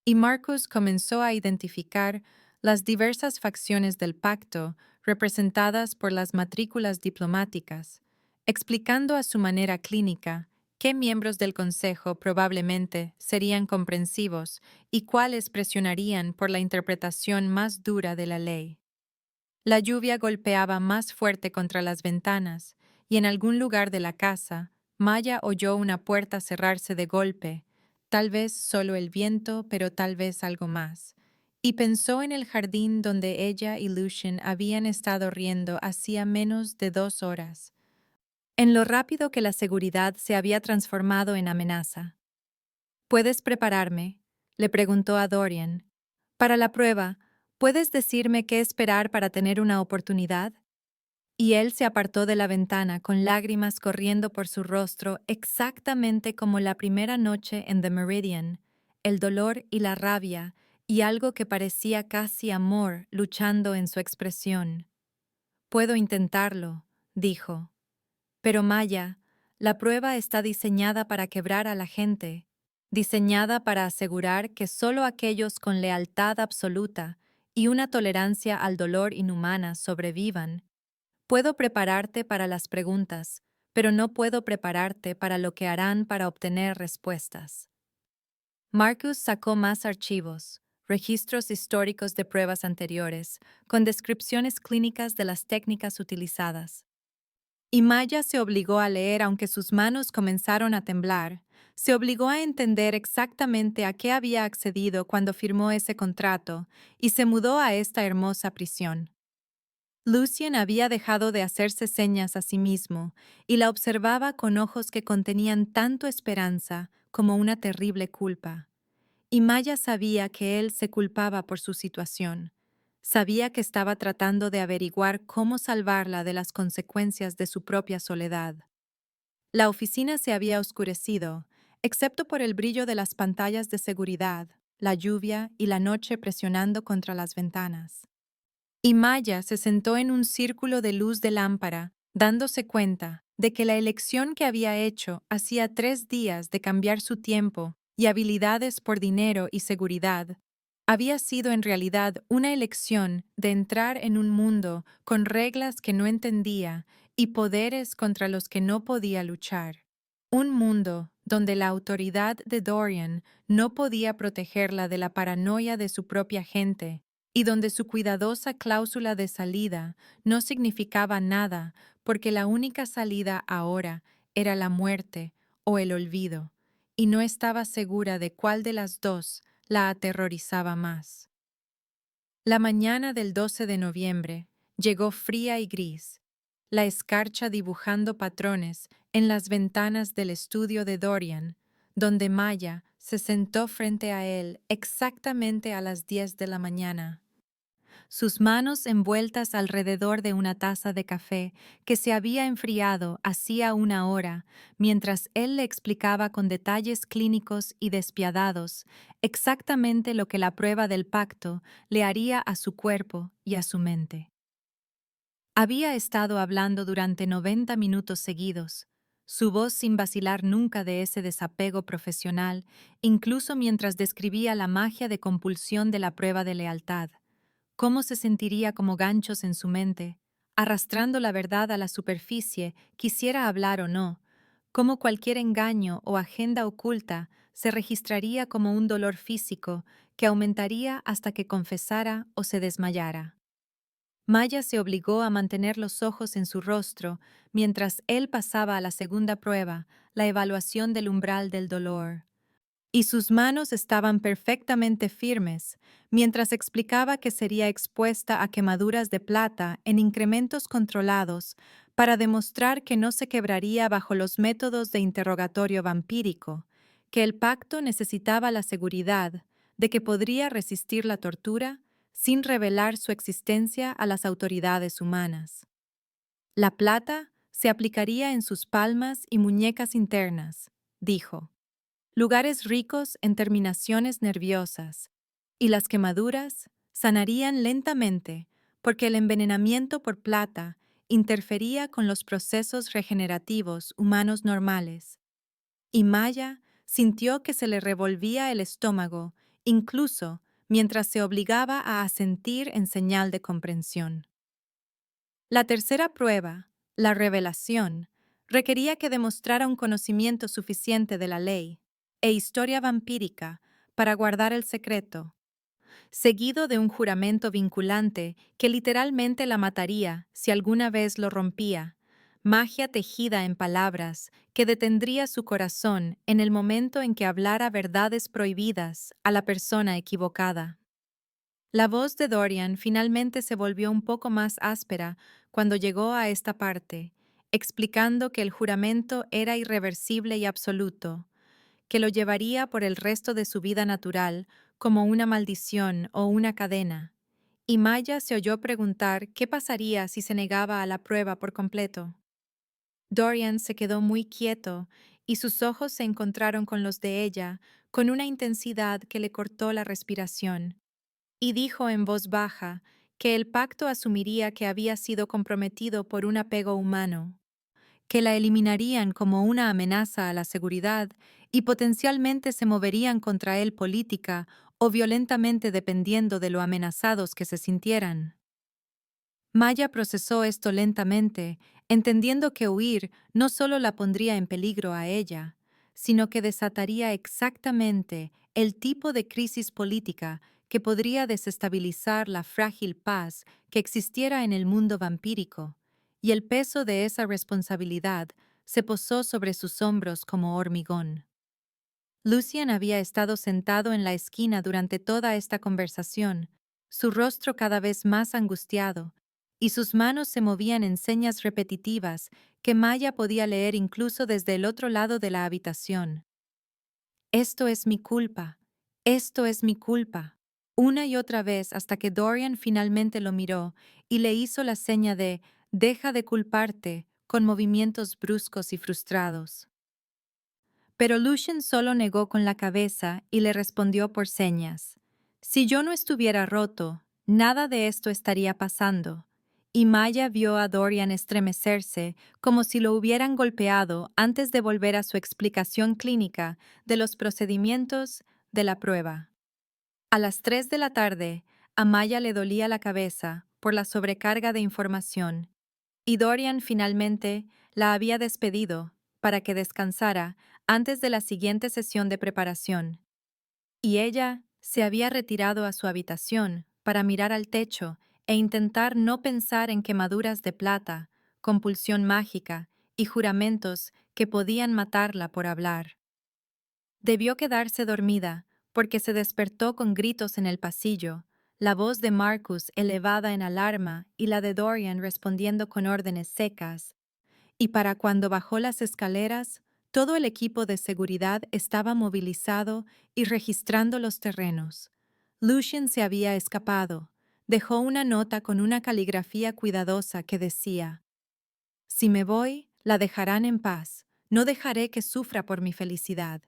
y Marcus comenzó a identificar las diversas facciones del pacto representadas por las matrículas diplomáticas, explicando a su manera clínica qué miembros del Consejo probablemente serían comprensivos y cuáles presionarían por la interpretación más dura de la ley. La lluvia golpeaba más fuerte contra las ventanas, y en algún lugar de la casa, Maya oyó una puerta cerrarse de golpe, tal vez solo el viento, pero tal vez algo más, y pensó en el jardín donde ella y Lucien habían estado riendo hacía menos de 2 horas, en lo rápido que la seguridad se había transformado en amenaza. ¿Puedes prepararme?, le preguntó a Dorian. Para la prueba, ¿puedes decirme qué esperar para tener una oportunidad? Y él se apartó de la ventana con lágrimas corriendo por su rostro exactamente como la primera noche en The Meridian, el dolor y la rabia y algo que parecía casi amor luchando en su expresión. Puedo intentarlo, dijo. Pero Maya, la prueba está diseñada para quebrar a la gente, diseñada para asegurar que solo aquellos con lealtad absoluta y una tolerancia al dolor inhumana sobrevivan. Puedo prepararte para las preguntas, pero no puedo prepararte para lo que harán para obtener respuestas. Marcus sacó más archivos, registros históricos de pruebas anteriores, con descripciones clínicas de las técnicas utilizadas. Y Maya se obligó a leer aunque sus manos comenzaron a temblar. Se obligó a entender exactamente a qué había accedido cuando firmó ese contrato y se mudó a esta hermosa prisión. Lucien había dejado de hacerse señas a sí mismo y la observaba con ojos que contenían tanto esperanza como una terrible culpa. Y Maya sabía que él se culpaba por su situación. Sabía que estaba tratando de averiguar cómo salvarla de las consecuencias de su propia soledad. La oficina se había oscurecido, excepto por el brillo de las pantallas de seguridad, la lluvia y la noche presionando contra las ventanas. Y Maya se sentó en un círculo de luz de lámpara, dándose cuenta de que la elección que había hecho hacía 3 días de cambiar su tiempo y habilidades por dinero y seguridad, había sido en realidad una elección de entrar en un mundo con reglas que no entendía y poderes contra los que no podía luchar. Un mundo donde la autoridad de Dorian no podía protegerla de la paranoia de su propia gente y donde su cuidadosa cláusula de salida no significaba nada porque la única salida ahora era la muerte o el olvido, y no estaba segura de cuál de las dos la aterrorizaba más. La mañana del 12 de noviembre llegó fría y gris, la escarcha dibujando patrones en las ventanas del estudio de Dorian, donde Maya se sentó frente a él exactamente a las 10 de la mañana. Sus manos envueltas alrededor de una taza de café que se había enfriado hacía 1 hora, mientras él le explicaba con detalles clínicos y despiadados exactamente lo que la prueba del pacto le haría a su cuerpo y a su mente. Había estado hablando durante 90 minutos seguidos, su voz sin vacilar nunca de ese desapego profesional, incluso mientras describía la magia de compulsión de la prueba de lealtad. Cómo se sentiría como ganchos en su mente, arrastrando la verdad a la superficie, quisiera hablar o no, cómo cualquier engaño o agenda oculta se registraría como un dolor físico que aumentaría hasta que confesara o se desmayara. Maya se obligó a mantener los ojos en su rostro mientras él pasaba a la segunda prueba, la evaluación del umbral del dolor. Y sus manos estaban perfectamente firmes, mientras explicaba que sería expuesta a quemaduras de plata en incrementos controlados para demostrar que no se quebraría bajo los métodos de interrogatorio vampírico, que el pacto necesitaba la seguridad de que podría resistir la tortura sin revelar su existencia a las autoridades humanas. La plata se aplicaría en sus palmas y muñecas internas, dijo, lugares ricos en terminaciones nerviosas, y las quemaduras sanarían lentamente porque el envenenamiento por plata interfería con los procesos regenerativos humanos normales. Y Maya sintió que se le revolvía el estómago, incluso mientras se obligaba a asentir en señal de comprensión. La tercera prueba, la revelación, requería que demostrara un conocimiento suficiente de la ley e historia vampírica para guardar el secreto, seguido de un juramento vinculante que literalmente la mataría si alguna vez lo rompía, magia tejida en palabras que detendría su corazón en el momento en que hablara verdades prohibidas a la persona equivocada. La voz de Dorian finalmente se volvió un poco más áspera cuando llegó a esta parte, explicando que el juramento era irreversible y absoluto, que lo llevaría por el resto de su vida natural como una maldición o una cadena, y Maya se oyó preguntar qué pasaría si se negaba a la prueba por completo. Dorian se quedó muy quieto y sus ojos se encontraron con los de ella con una intensidad que le cortó la respiración, y dijo en voz baja que el pacto asumiría que había sido comprometido por un apego humano, que la eliminarían como una amenaza a la seguridad y potencialmente se moverían contra él política o violentamente dependiendo de lo amenazados que se sintieran. Maya procesó esto lentamente, entendiendo que huir no solo la pondría en peligro a ella, sino que desataría exactamente el tipo de crisis política que podría desestabilizar la frágil paz que existiera en el mundo vampírico, y el peso de esa responsabilidad se posó sobre sus hombros como hormigón. Lucien había estado sentado en la esquina durante toda esta conversación, su rostro cada vez más angustiado, y sus manos se movían en señas repetitivas que Maya podía leer incluso desde el otro lado de la habitación. Esto es mi culpa, esto es mi culpa, una y otra vez hasta que Dorian finalmente lo miró y le hizo la seña de «deja de culparte» con movimientos bruscos y frustrados. Pero Lucien solo negó con la cabeza y le respondió por señas. Si yo no estuviera roto, nada de esto estaría pasando. Y Maya vio a Dorian estremecerse como si lo hubieran golpeado antes de volver a su explicación clínica de los procedimientos de la prueba. A las 3 de la tarde, a Maya le dolía la cabeza por la sobrecarga de información, y Dorian finalmente la había despedido para que descansara antes de la siguiente sesión de preparación, y ella se había retirado a su habitación para mirar al techo e intentar no pensar en quemaduras de plata, compulsión mágica y juramentos que podían matarla por hablar. Debió quedarse dormida porque se despertó con gritos en el pasillo, la voz de Marcus elevada en alarma y la de Dorian respondiendo con órdenes secas. Y para cuando bajó las escaleras, todo el equipo de seguridad estaba movilizado y registrando los terrenos. Lucien se había escapado. Dejó una nota con una caligrafía cuidadosa que decía: «Si me voy, la dejarán en paz. No dejaré que sufra por mi felicidad».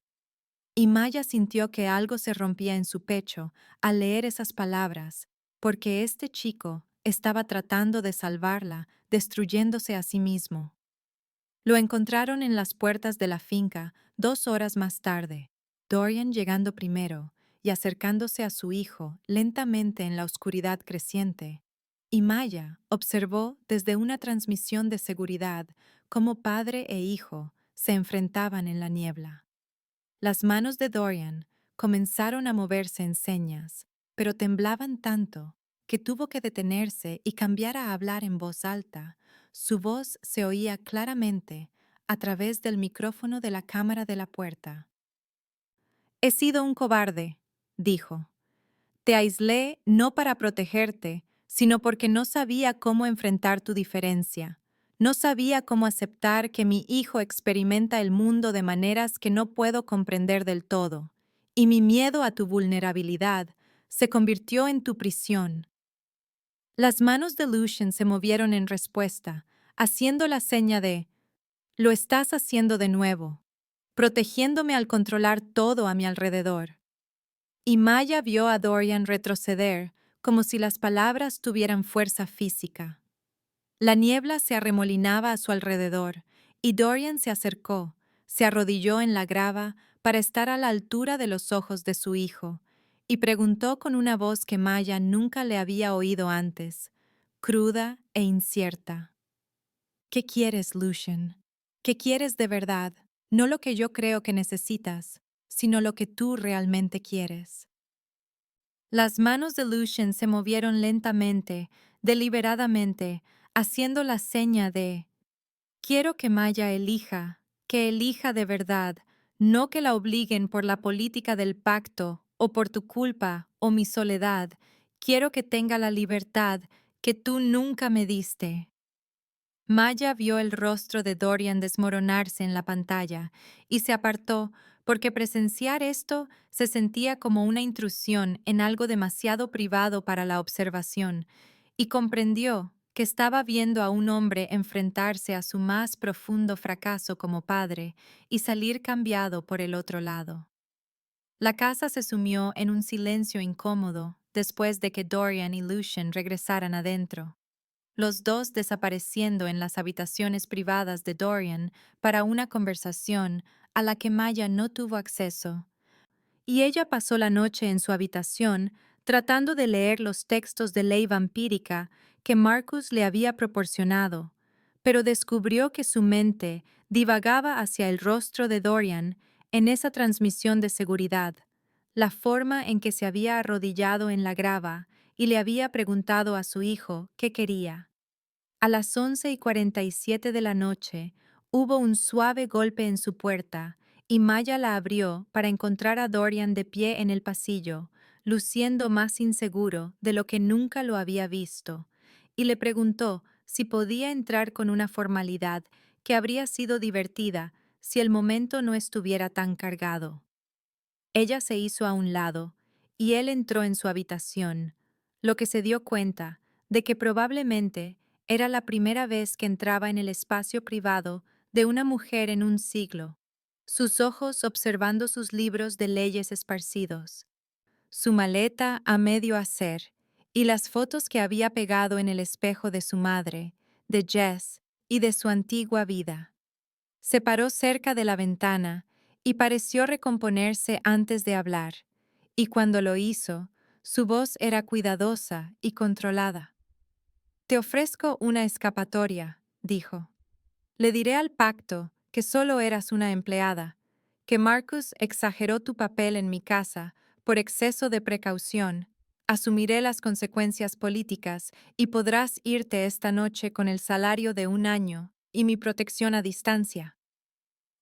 Y Maya sintió que algo se rompía en su pecho al leer esas palabras, porque este chico estaba tratando de salvarla, destruyéndose a sí mismo. Lo encontraron en las puertas de la finca 2 horas más tarde, Dorian llegando primero y acercándose a su hijo lentamente en la oscuridad creciente, y Maya observó desde una transmisión de seguridad cómo padre e hijo se enfrentaban en la niebla. Las manos de Dorian comenzaron a moverse en señas, pero temblaban tanto que tuvo que detenerse y cambiar a hablar en voz alta. Su voz se oía claramente a través del micrófono de la cámara de la puerta. «He sido un cobarde», dijo. «Te aislé no para protegerte, sino porque no sabía cómo enfrentar tu diferencia. No sabía cómo aceptar que mi hijo experimenta el mundo de maneras que no puedo comprender del todo, y mi miedo a tu vulnerabilidad se convirtió en tu prisión. Las manos de Lucian se movieron en respuesta, haciendo la seña de «Lo estás haciendo de nuevo», protegiéndome al controlar todo a mi alrededor. Y Maya vio a Dorian retroceder, como si las palabras tuvieran fuerza física. La niebla se arremolinaba a su alrededor, y Dorian se acercó, se arrodilló en la grava para estar a la altura de los ojos de su hijo, y preguntó con una voz que Maya nunca le había oído antes, cruda e incierta. ¿Qué quieres, Lucian? ¿Qué quieres de verdad? No lo que yo creo que necesitas, sino lo que tú realmente quieres. Las manos de Lucian se movieron lentamente, deliberadamente, haciendo la seña de quiero que Maya elija, que elija de verdad, no que la obliguen por la política del pacto, o por tu culpa, o mi soledad. Quiero que tenga la libertad que tú nunca me diste. Maya vio el rostro de Dorian desmoronarse en la pantalla y se apartó porque presenciar esto se sentía como una intrusión en algo demasiado privado para la observación, y comprendió que estaba viendo a un hombre enfrentarse a su más profundo fracaso como padre y salir cambiado por el otro lado. La casa se sumió en un silencio incómodo después de que Dorian y Lucian regresaran adentro, los dos desapareciendo en las habitaciones privadas de Dorian para una conversación a la que Maya no tuvo acceso. Y ella pasó la noche en su habitación tratando de leer los textos de ley vampírica que Marcus le había proporcionado, pero descubrió que su mente divagaba hacia el rostro de Dorian en esa transmisión de seguridad, la forma en que se había arrodillado en la grava y le había preguntado a su hijo qué quería. A las 11:47 de la noche, hubo un suave golpe en su puerta, y Maya la abrió para encontrar a Dorian de pie en el pasillo, luciendo más inseguro de lo que nunca lo había visto, y le preguntó si podía entrar con una formalidad que habría sido divertida si el momento no estuviera tan cargado. Ella se hizo a un lado, y él entró en su habitación, lo que se dio cuenta de que probablemente era la primera vez que entraba en el espacio privado de una mujer en un siglo, sus ojos observando sus libros de leyes esparcidos, su maleta a medio hacer y las fotos que había pegado en el espejo de su madre, de Jess y de su antigua vida. Se paró cerca de la ventana y pareció recomponerse antes de hablar, y cuando lo hizo, su voz era cuidadosa y controlada. «Te ofrezco una escapatoria», dijo. «Le diré al pacto que solo eras una empleada, que Marcus exageró tu papel en mi casa por exceso de precaución. Asumiré las consecuencias políticas y podrás irte esta noche con el salario de 1 año y mi protección a distancia».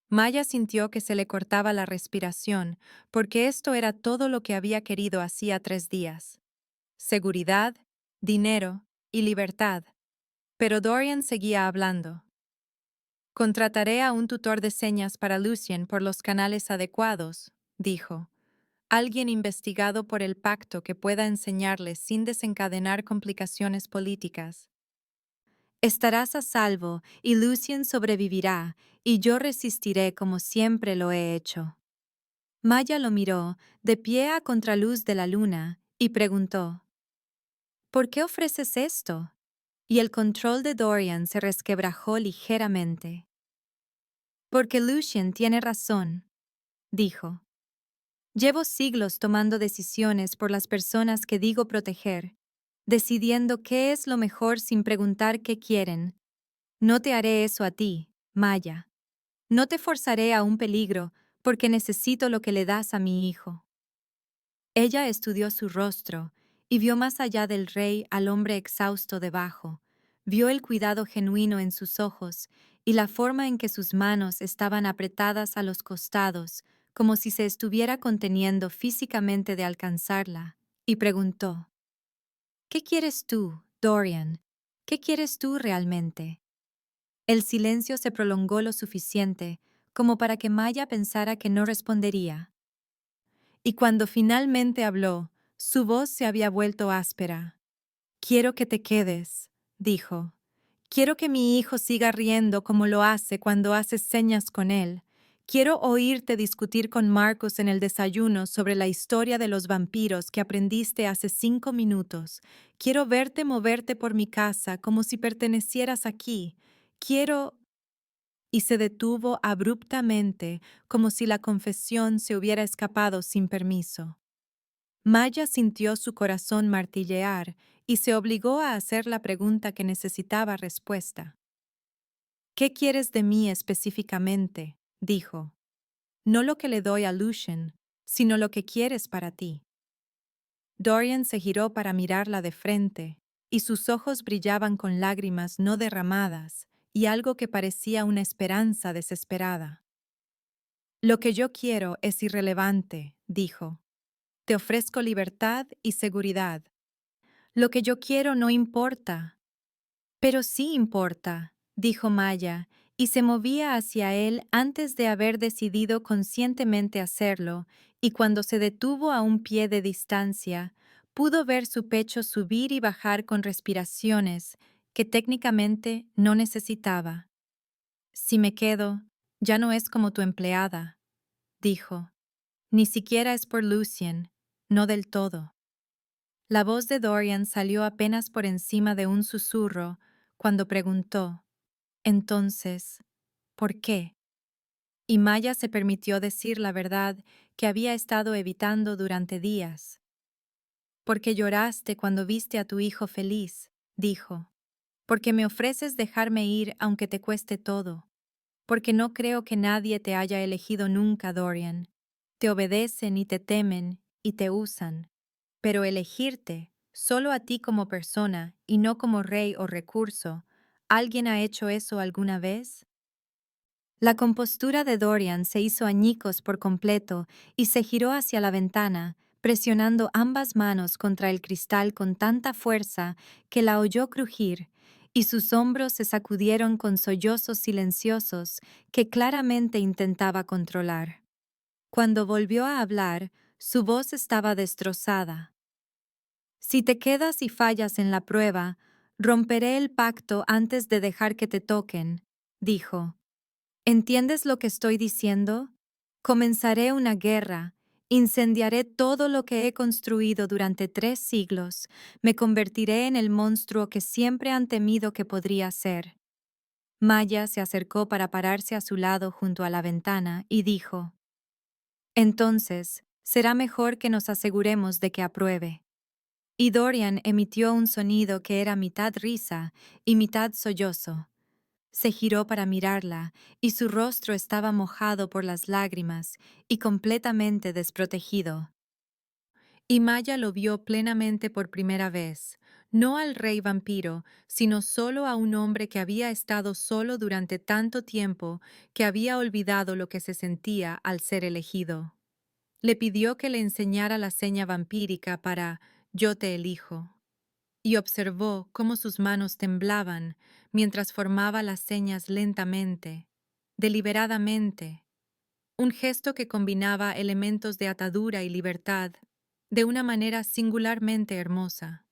Maya sintió que se le cortaba la respiración, porque esto era todo lo que había querido hacía 3 días. Seguridad, dinero y libertad. Pero Dorian seguía hablando. «Contrataré a un tutor de señas para Lucien por los canales adecuados», dijo. «Alguien investigado por el pacto que pueda enseñarle sin desencadenar complicaciones políticas. Estarás a salvo y Lucien sobrevivirá, y yo resistiré como siempre lo he hecho». Maya lo miró, de pie a contraluz de la luna, y preguntó, «¿Por qué ofreces esto?» Y el control de Dorian se resquebrajó ligeramente. «Porque Lucien tiene razón», dijo. «Llevo siglos tomando decisiones por las personas que digo proteger, decidiendo qué es lo mejor sin preguntar qué quieren. No te haré eso a ti, Maya. No te forzaré a un peligro porque necesito lo que le das a mi hijo». Ella estudió su rostro y vio más allá del rey al hombre exhausto debajo, vio el cuidado genuino en sus ojos y la forma en que sus manos estaban apretadas a los costados, como si se estuviera conteniendo físicamente de alcanzarla, y preguntó, «¿Qué quieres tú, Dorian? ¿Qué quieres tú realmente?» El silencio se prolongó lo suficiente como para que Maya pensara que no respondería. Y cuando finalmente habló, su voz se había vuelto áspera. «Quiero que te quedes», dijo. «Quiero que mi hijo siga riendo como lo hace cuando haces señas con él. Quiero oírte discutir con Marcos en el desayuno sobre la historia de los vampiros que aprendiste hace 5 minutos. Quiero verte moverte por mi casa como si pertenecieras aquí. Quiero...» Y se detuvo abruptamente, como si la confesión se hubiera escapado sin permiso. Maya sintió su corazón martillear y se obligó a hacer la pregunta que necesitaba respuesta. «¿Qué quieres de mí específicamente?», dijo. «No lo que le doy a Lucien, sino lo que quieres para ti». Dorian se giró para mirarla de frente, y sus ojos brillaban con lágrimas no derramadas y algo que parecía una esperanza desesperada. «Lo que yo quiero es irrelevante», dijo. «Te ofrezco libertad y seguridad. Lo que yo quiero no importa». «Pero sí importa», dijo Maya, y se movía hacia él antes de haber decidido conscientemente hacerlo, y cuando se detuvo a un pie de distancia, pudo ver su pecho subir y bajar con respiraciones que técnicamente no necesitaba. «Si me quedo, ya no es como tu empleada», dijo. «Ni siquiera es por Lucien, no del todo». La voz de Dorian salió apenas por encima de un susurro cuando preguntó, «Entonces, ¿por qué?». Y Maya se permitió decir la verdad que había estado evitando durante días. «Porque lloraste cuando viste a tu hijo feliz», dijo. «Porque me ofreces dejarme ir aunque te cueste todo. Porque no creo que nadie te haya elegido nunca, Dorian. Te obedecen y te temen y te usan. Pero elegirte, solo a ti como persona y no como rey o recurso, ¿alguien ha hecho eso alguna vez?». La compostura de Dorian se hizo añicos por completo y se giró hacia la ventana, presionando ambas manos contra el cristal con tanta fuerza que la oyó crujir, y sus hombros se sacudieron con sollozos silenciosos que claramente intentaba controlar. Cuando volvió a hablar, su voz estaba destrozada. «Si te quedas y fallas en la prueba, romperé el pacto antes de dejar que te toquen», dijo. «¿Entiendes lo que estoy diciendo? Comenzaré una guerra, incendiaré todo lo que he construido durante 3 siglos, me convertiré en el monstruo que siempre han temido que podría ser». Maya se acercó para pararse a su lado junto a la ventana y dijo, «Entonces, será mejor que nos aseguremos de que apruebe». Y Dorian emitió un sonido que era mitad risa y mitad sollozo. Se giró para mirarla, y su rostro estaba mojado por las lágrimas y completamente desprotegido. Y Maya lo vio plenamente por primera vez, no al rey vampiro, sino solo a un hombre que había estado solo durante tanto tiempo que había olvidado lo que se sentía al ser elegido. Le pidió que le enseñara la seña vampírica para «yo te elijo», y observó cómo sus manos temblaban mientras formaba las señas lentamente, deliberadamente, un gesto que combinaba elementos de atadura y libertad de una manera singularmente hermosa.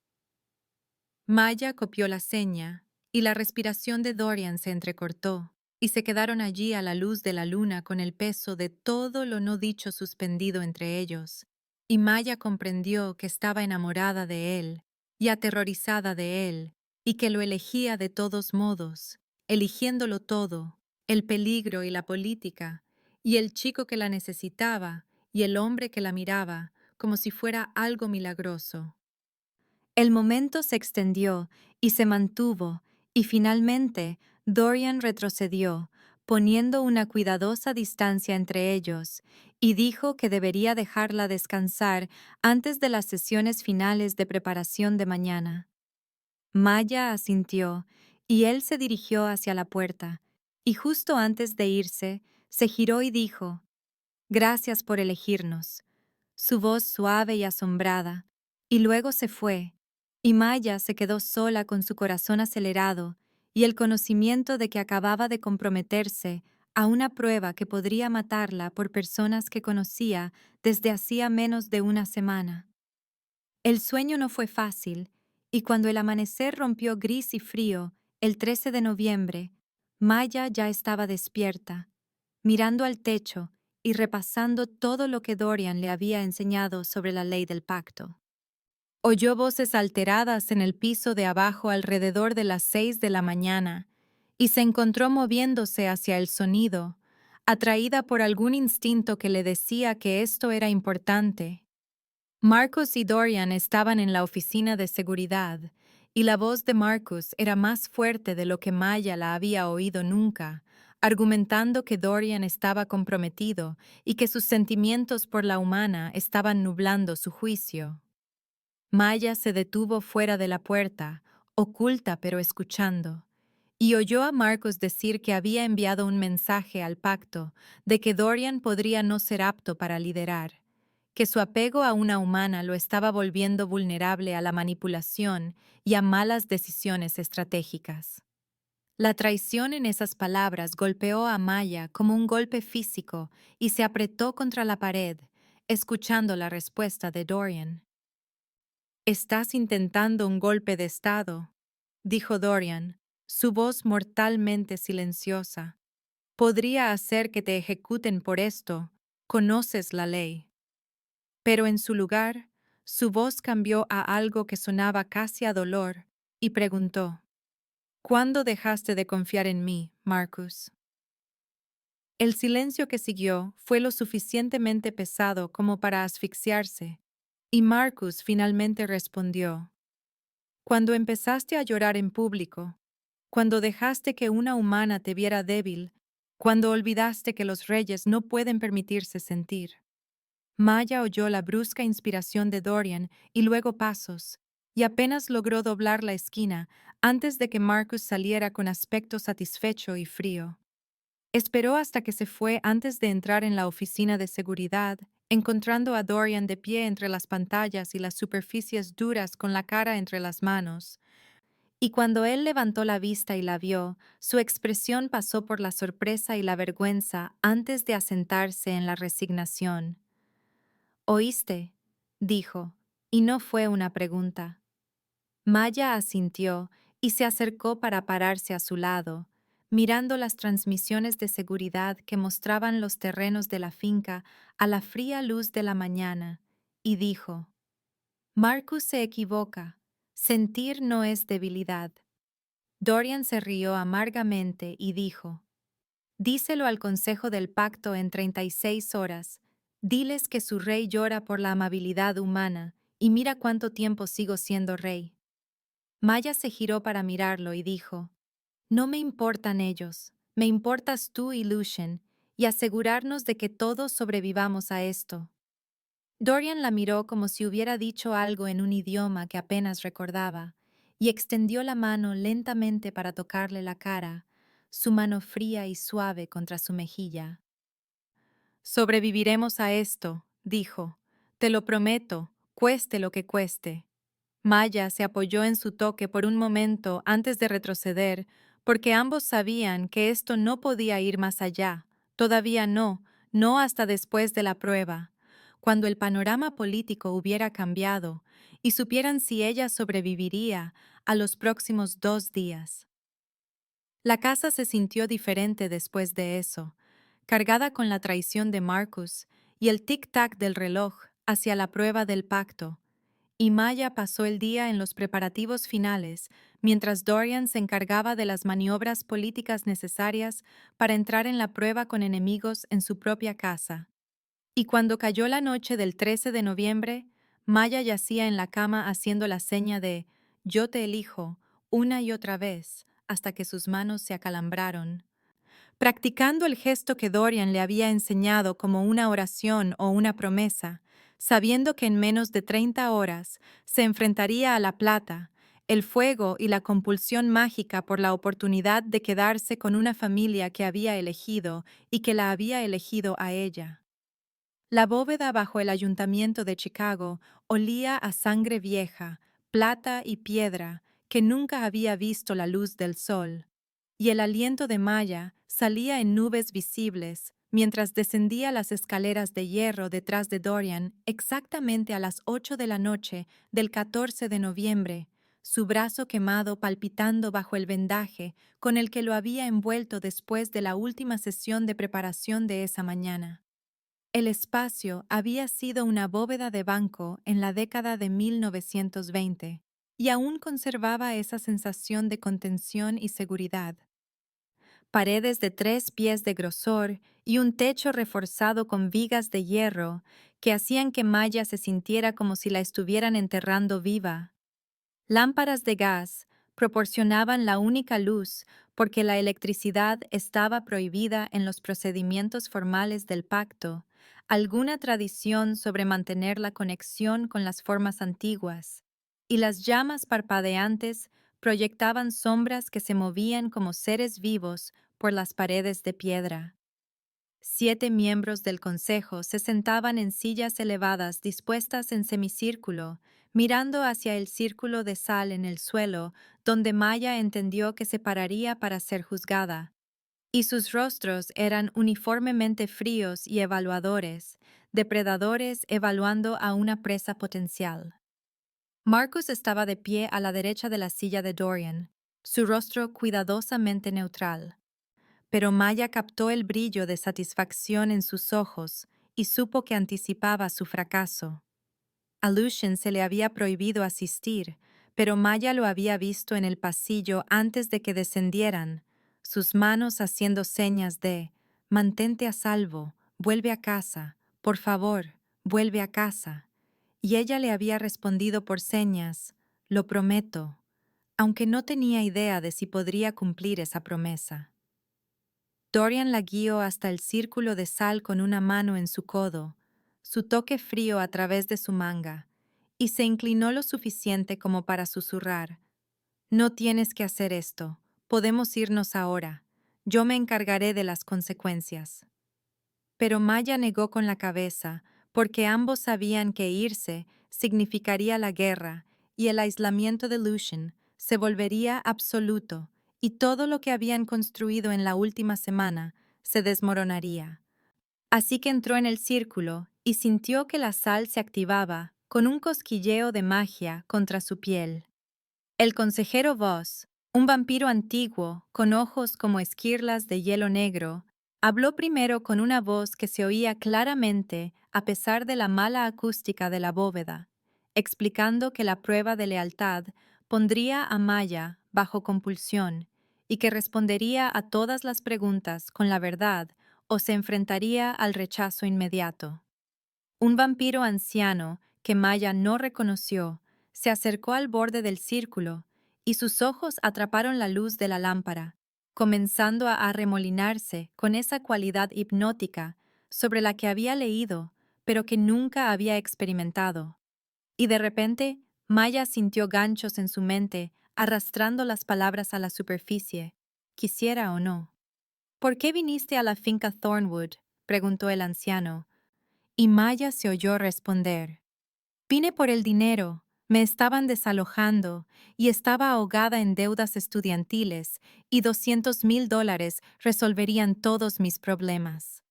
Maya copió la seña, y la respiración de Dorian se entrecortó, y se quedaron allí a la luz de la luna con el peso de todo lo no dicho suspendido entre ellos, y Maya comprendió que estaba enamorada de él y aterrorizada de él, y que lo elegía de todos modos, eligiéndolo todo, el peligro y la política, y el chico que la necesitaba, y el hombre que la miraba, como si fuera algo milagroso. El momento se extendió y se mantuvo, y finalmente Dorian retrocedió, poniendo una cuidadosa distancia entre ellos, y dijo que debería dejarla descansar antes de las sesiones finales de preparación de mañana. Maya asintió, y él se dirigió hacia la puerta, y justo antes de irse, se giró y dijo, «Gracias por elegirnos», su voz suave y asombrada, y luego se fue, y Maya se quedó sola con su corazón acelerado y el conocimiento de que acababa de comprometerse a una prueba que podría matarla por personas que conocía desde hacía menos de una semana. El sueño no fue fácil, y cuando el amanecer rompió gris y frío, el 13 de noviembre, Maya ya estaba despierta, mirando al techo y repasando todo lo que Dorian le había enseñado sobre la ley del pacto. Oyó voces alteradas en el piso de abajo alrededor de las 6 de la mañana y se encontró moviéndose hacia el sonido, atraída por algún instinto que le decía que esto era importante. Marcus y Dorian estaban en la oficina de seguridad, y la voz de Marcus era más fuerte de lo que Maya la había oído nunca, argumentando que Dorian estaba comprometido y que sus sentimientos por la humana estaban nublando su juicio. Maya se detuvo fuera de la puerta, oculta pero escuchando, y oyó a Marcus decir que había enviado un mensaje al pacto de que Dorian podría no ser apto para liderar, que su apego a una humana lo estaba volviendo vulnerable a la manipulación y a malas decisiones estratégicas. La traición en esas palabras golpeó a Maya como un golpe físico y se apretó contra la pared, escuchando la respuesta de Dorian. «Estás intentando un golpe de estado», dijo Dorian, su voz mortalmente silenciosa. «Podría hacer que te ejecuten por esto. Conoces la ley». Pero en su lugar, su voz cambió a algo que sonaba casi a dolor, y preguntó, «¿Cuándo dejaste de confiar en mí, Marcus?» El silencio que siguió fue lo suficientemente pesado como para asfixiarse, y Marcus finalmente respondió, «Cuando empezaste a llorar en público, cuando dejaste que una humana te viera débil, cuando olvidaste que los reyes no pueden permitirse sentir». Maya oyó la brusca inspiración de Dorian y luego pasos, y apenas logró doblar la esquina antes de que Marcus saliera con aspecto satisfecho y frío. Esperó hasta que se fue antes de entrar en la oficina de seguridad, encontrando a Dorian de pie entre las pantallas y las superficies duras con la cara entre las manos. Y cuando él levantó la vista y la vio, su expresión pasó por la sorpresa y la vergüenza antes de asentarse en la resignación. «¿Oíste?», dijo, y no fue una pregunta. Maya asintió y se acercó para pararse a su lado, mirando las transmisiones de seguridad que mostraban los terrenos de la finca a la fría luz de la mañana, y dijo, «Marcus se equivoca. Sentir no es debilidad». Dorian se rió amargamente y dijo, «Díselo al Consejo del Pacto en 36 horas. Diles que su rey llora por la amabilidad humana, y mira cuánto tiempo sigo siendo rey». Maya se giró para mirarlo y dijo, «No me importan ellos, me importas tú y Lucien, y asegurarnos de que todos sobrevivamos a esto». Dorian la miró como si hubiera dicho algo en un idioma que apenas recordaba, y extendió la mano lentamente para tocarle la cara, su mano fría y suave contra su mejilla. «Sobreviviremos a esto», dijo. «Te lo prometo, cueste lo que cueste». Maya se apoyó en su toque por un momento antes de retroceder, porque ambos sabían que esto no podía ir más allá. Todavía no, no hasta después de la prueba, cuando el panorama político hubiera cambiado y supieran si ella sobreviviría a los próximos 2 días. La casa se sintió diferente después de eso, cargada con la traición de Marcus y el tic-tac del reloj hacia la prueba del pacto, y Maya pasó el día en los preparativos finales, mientras Dorian se encargaba de las maniobras políticas necesarias para entrar en la prueba con enemigos en su propia casa. Y cuando cayó la noche del 13 de noviembre, Maya yacía en la cama haciendo la seña de «Yo te elijo» una y otra vez, hasta que sus manos se acalambraron. Practicando el gesto que Dorian le había enseñado como una oración o una promesa, sabiendo que en menos de 30 horas se enfrentaría a la plata, el fuego y la compulsión mágica por la oportunidad de quedarse con una familia que había elegido y que la había elegido a ella. La bóveda bajo el ayuntamiento de Chicago olía a sangre vieja, plata y piedra que nunca había visto la luz del sol, y el aliento de Maya salía en nubes visibles mientras descendía las escaleras de hierro detrás de Dorian exactamente a las 8 de la noche del 14 de noviembre, su brazo quemado palpitando bajo el vendaje con el que lo había envuelto después de la última sesión de preparación de esa mañana. El espacio había sido una bóveda de banco en la década de 1920 y aún conservaba esa sensación de contención y seguridad. Paredes de 3 pies de grosor y un techo reforzado con vigas de hierro que hacían que Maya se sintiera como si la estuvieran enterrando viva. Lámparas de gas proporcionaban la única luz porque la electricidad estaba prohibida en los procedimientos formales del pacto, alguna tradición sobre mantener la conexión con las formas antiguas, y las llamas parpadeantes proyectaban sombras que se movían como seres vivos por las paredes de piedra. 7 miembros del consejo se sentaban en sillas elevadas dispuestas en semicírculo, mirando hacia el círculo de sal en el suelo, donde Maya entendió que se pararía para ser juzgada, y sus rostros eran uniformemente fríos y evaluadores, depredadores evaluando a una presa potencial. Marcus estaba de pie a la derecha de la silla de Dorian, su rostro cuidadosamente neutral. Pero Maya captó el brillo de satisfacción en sus ojos y supo que anticipaba su fracaso. A Lucien se le había prohibido asistir, pero Maya lo había visto en el pasillo antes de que descendieran, sus manos haciendo señas de «Mantente a salvo, vuelve a casa, por favor, vuelve a casa». Y ella le había respondido por señas «Lo prometo», aunque no tenía idea de si podría cumplir esa promesa. Dorian la guió hasta el círculo de sal con una mano en su codo, su toque frío a través de su manga, y se inclinó lo suficiente como para susurrar. «No tienes que hacer esto. Podemos irnos ahora. Yo me encargaré de las consecuencias». Pero Maya negó con la cabeza, porque ambos sabían que irse significaría la guerra y el aislamiento de Lucien se volvería absoluto, y todo lo que habían construido en la última semana se desmoronaría. Así que entró en el círculo y sintió que la sal se activaba con un cosquilleo de magia contra su piel. El consejero Voss, un vampiro antiguo con ojos como esquirlas de hielo negro, habló primero con una voz que se oía claramente a pesar de la mala acústica de la bóveda, explicando que la prueba de lealtad pondría a Maya bajo compulsión y que respondería a todas las preguntas con la verdad o se enfrentaría al rechazo inmediato. Un vampiro anciano que Maya no reconoció se acercó al borde del círculo y sus ojos atraparon la luz de la lámpara, comenzando a arremolinarse con esa cualidad hipnótica sobre la que había leído, pero que nunca había experimentado. Y de repente, Maya sintió ganchos en su mente, arrastrando las palabras a la superficie, quisiera o no. «¿Por qué viniste a la finca Thornwood?», preguntó el anciano, y Maya se oyó responder. «Vine por el dinero, me estaban desalojando y estaba ahogada en deudas estudiantiles y $200,000 resolverían todos mis problemas».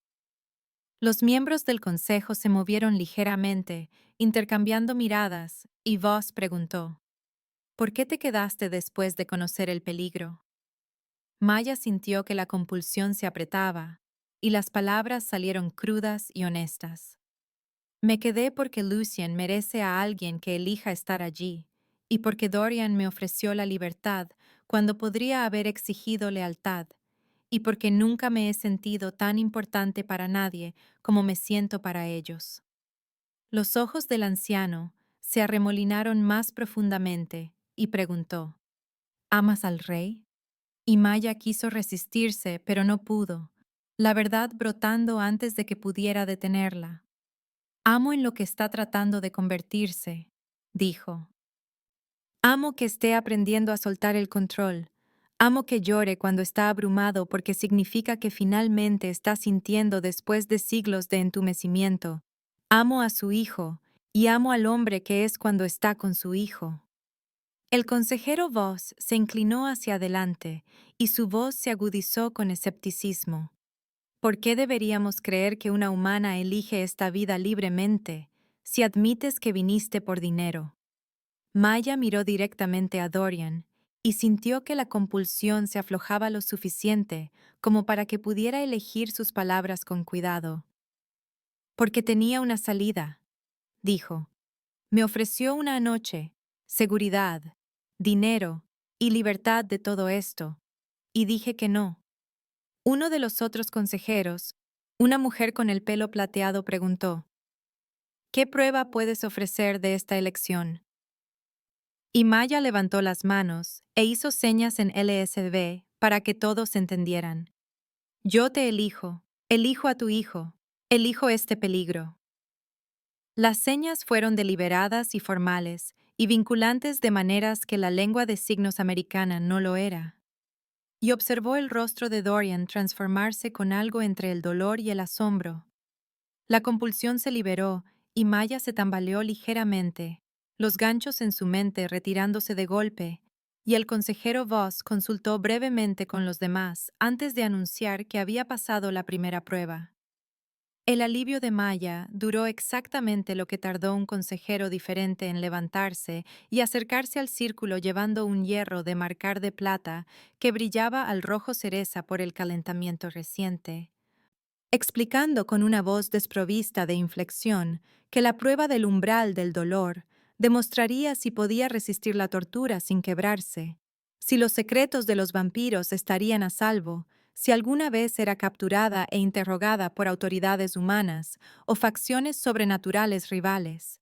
Los miembros del consejo se movieron ligeramente, intercambiando miradas, y Voss preguntó, «¿Por qué te quedaste después de conocer el peligro?». Maya sintió que la compulsión se apretaba, y las palabras salieron crudas y honestas. «Me quedé porque Lucien merece a alguien que elija estar allí, y porque Dorian me ofreció la libertad cuando podría haber exigido lealtad, y porque nunca me he sentido tan importante para nadie como me siento para ellos». Los ojos del anciano se arremolinaron más profundamente y preguntó, «¿Amas al rey?». Y Maya quiso resistirse, pero no pudo, la verdad brotando antes de que pudiera detenerla. «Amo en lo que está tratando de convertirse», dijo. «Amo que esté aprendiendo a soltar el control. Amo que llore cuando está abrumado porque significa que finalmente está sintiendo después de siglos de entumecimiento. Amo a su hijo y amo al hombre que es cuando está con su hijo». El consejero Voss se inclinó hacia adelante y su voz se agudizó con escepticismo. ¿Por qué deberíamos creer que una humana elige esta vida libremente si admites que viniste por dinero? Maya miró directamente a Dorian y sintió que la compulsión se aflojaba lo suficiente como para que pudiera elegir sus palabras con cuidado. Porque tenía una salida, dijo. Me ofreció una noche, seguridad, dinero y libertad de todo esto, y dije que no. Uno de los otros consejeros, una mujer con el pelo plateado, preguntó, ¿qué prueba puedes ofrecer de esta elección? Y Maya levantó las manos e hizo señas en LSB para que todos entendieran. Yo te elijo a tu hijo, elijo este peligro. Las señas fueron deliberadas y formales, y vinculantes de maneras que la lengua de signos americana no lo era. Y observó el rostro de Dorian transformarse con algo entre el dolor y el asombro. La compulsión se liberó y Maya se tambaleó ligeramente, los ganchos en su mente retirándose de golpe, y el consejero Voss consultó brevemente con los demás antes de anunciar que había pasado la primera prueba. El alivio de Maya duró exactamente lo que tardó un consejero diferente en levantarse y acercarse al círculo llevando un hierro de marcar de plata que brillaba al rojo cereza por el calentamiento reciente, explicando con una voz desprovista de inflexión que la prueba del umbral del dolor demostraría si podía resistir la tortura sin quebrarse, si los secretos de los vampiros estarían a salvo, si alguna vez era capturada e interrogada por autoridades humanas o facciones sobrenaturales rivales.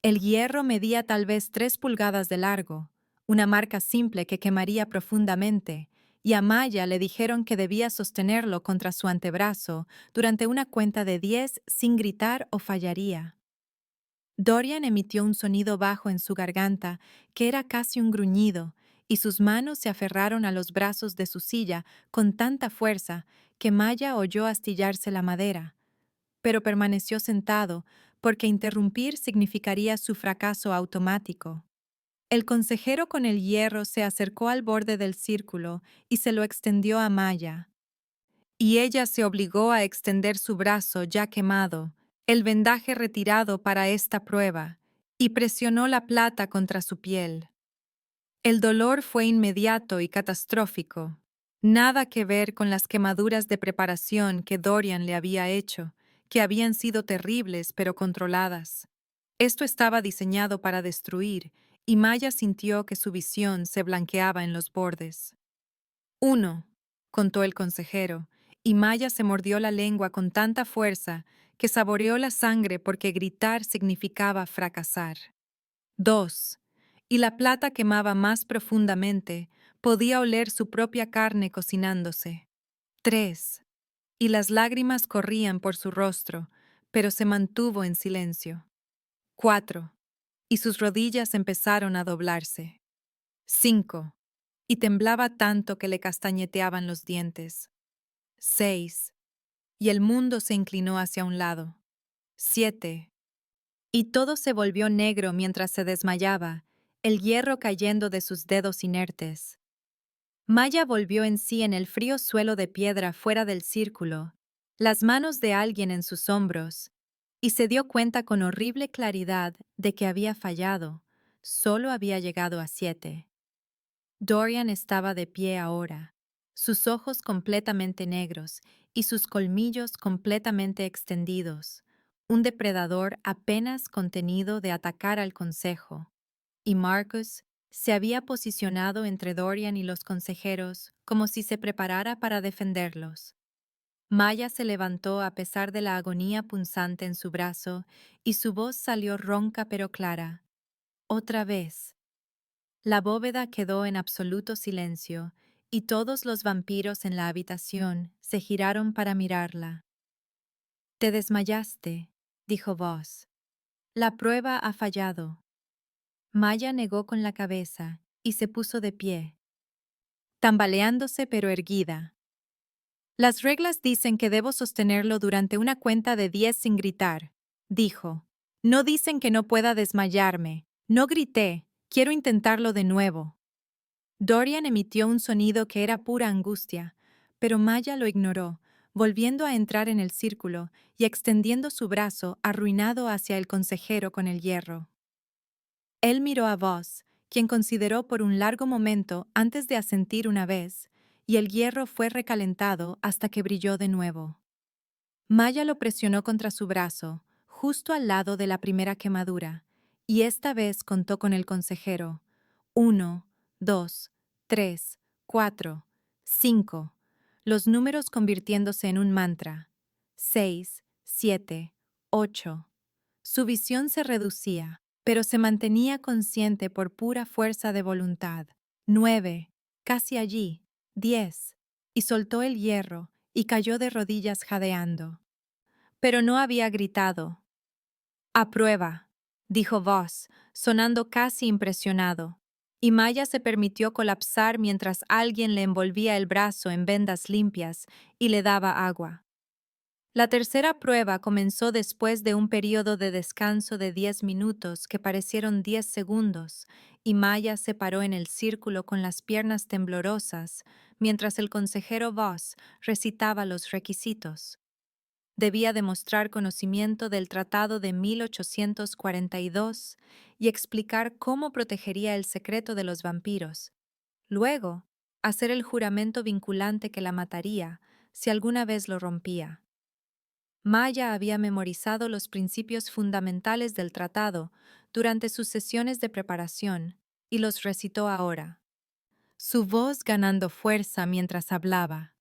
El hierro medía tal vez 3 pulgadas de largo, una marca simple que quemaría profundamente, y a Maya le dijeron que debía sostenerlo contra su antebrazo durante una cuenta de 10 sin gritar o fallaría. Dorian emitió un sonido bajo en su garganta que era casi un gruñido, y sus manos se aferraron a los brazos de su silla con tanta fuerza que Maya oyó astillarse la madera, pero permaneció sentado porque interrumpir significaría su fracaso automático. El consejero con el hierro se acercó al borde del círculo y se lo extendió a Maya. Y ella se obligó a extender su brazo ya quemado, el vendaje retirado para esta prueba, y presionó la plata contra su piel. El dolor fue inmediato y catastrófico. Nada que ver con las quemaduras de preparación que Dorian le había hecho, que habían sido terribles pero controladas. Esto estaba diseñado para destruir, y Maya sintió que su visión se blanqueaba en los bordes. 1, contó el consejero, y Maya se mordió la lengua con tanta fuerza que saboreó la sangre porque gritar significaba fracasar. 2, y la plata quemaba más profundamente, podía oler su propia carne cocinándose. 3, y las lágrimas corrían por su rostro, pero se mantuvo en silencio. 4, y sus rodillas empezaron a doblarse. 5, y temblaba tanto que le castañeteaban los dientes. 6, y el mundo se inclinó hacia un lado. 7, y todo se volvió negro mientras se desmayaba, el hierro cayendo de sus dedos inertes. Maya volvió en sí en el frío suelo de piedra fuera del círculo, las manos de alguien en sus hombros, y se dio cuenta con horrible claridad de que había fallado, solo había llegado a 7. Dorian estaba de pie ahora, sus ojos completamente negros y sus colmillos completamente extendidos, un depredador apenas contenido de atacar al consejo, y Marcus se había posicionado entre Dorian y los consejeros como si se preparara para defenderlos. Maya se levantó a pesar de la agonía punzante en su brazo y su voz salió ronca pero clara. Otra vez. La bóveda quedó en absoluto silencio y todos los vampiros en la habitación se giraron para mirarla. Te desmayaste, dijo Voss. La prueba ha fallado. Maya negó con la cabeza y se puso de pie, tambaleándose pero erguida. Las reglas dicen que debo sostenerlo durante una cuenta de 10 sin gritar, dijo. No dicen que no pueda desmayarme. No grité. Quiero intentarlo de nuevo. Dorian emitió un sonido que era pura angustia, pero Maya lo ignoró, volviendo a entrar en el círculo y extendiendo su brazo arruinado hacia el consejero con el hierro. Él miró a Voss, quien consideró por un largo momento antes de asentir una vez, y el hierro fue recalentado hasta que brilló de nuevo. Maya lo presionó contra su brazo, justo al lado de la primera quemadura, y esta vez contó con el consejero. 1, 2, 3, 4, 5, los números convirtiéndose en un mantra. 6, 7, 8. Su visión se reducía, pero se mantenía consciente por pura fuerza de voluntad. 9, casi allí. 10, y soltó el hierro y cayó de rodillas jadeando. Pero no había gritado. «A prueba», dijo Voss, sonando casi impresionado, y Maya se permitió colapsar mientras alguien le envolvía el brazo en vendas limpias y le daba agua. La tercera prueba comenzó después de un período de descanso de 10 minutos que parecieron 10 segundos, y Maya se paró en el círculo con las piernas temblorosas mientras el consejero Voss recitaba los requisitos. Debía demostrar conocimiento del Tratado de 1842 y explicar cómo protegería el secreto de los vampiros. Luego, hacer el juramento vinculante que la mataría si alguna vez lo rompía. Maya había memorizado los principios fundamentales del tratado durante sus sesiones de preparación y los recitó ahora, su voz ganando fuerza mientras hablaba.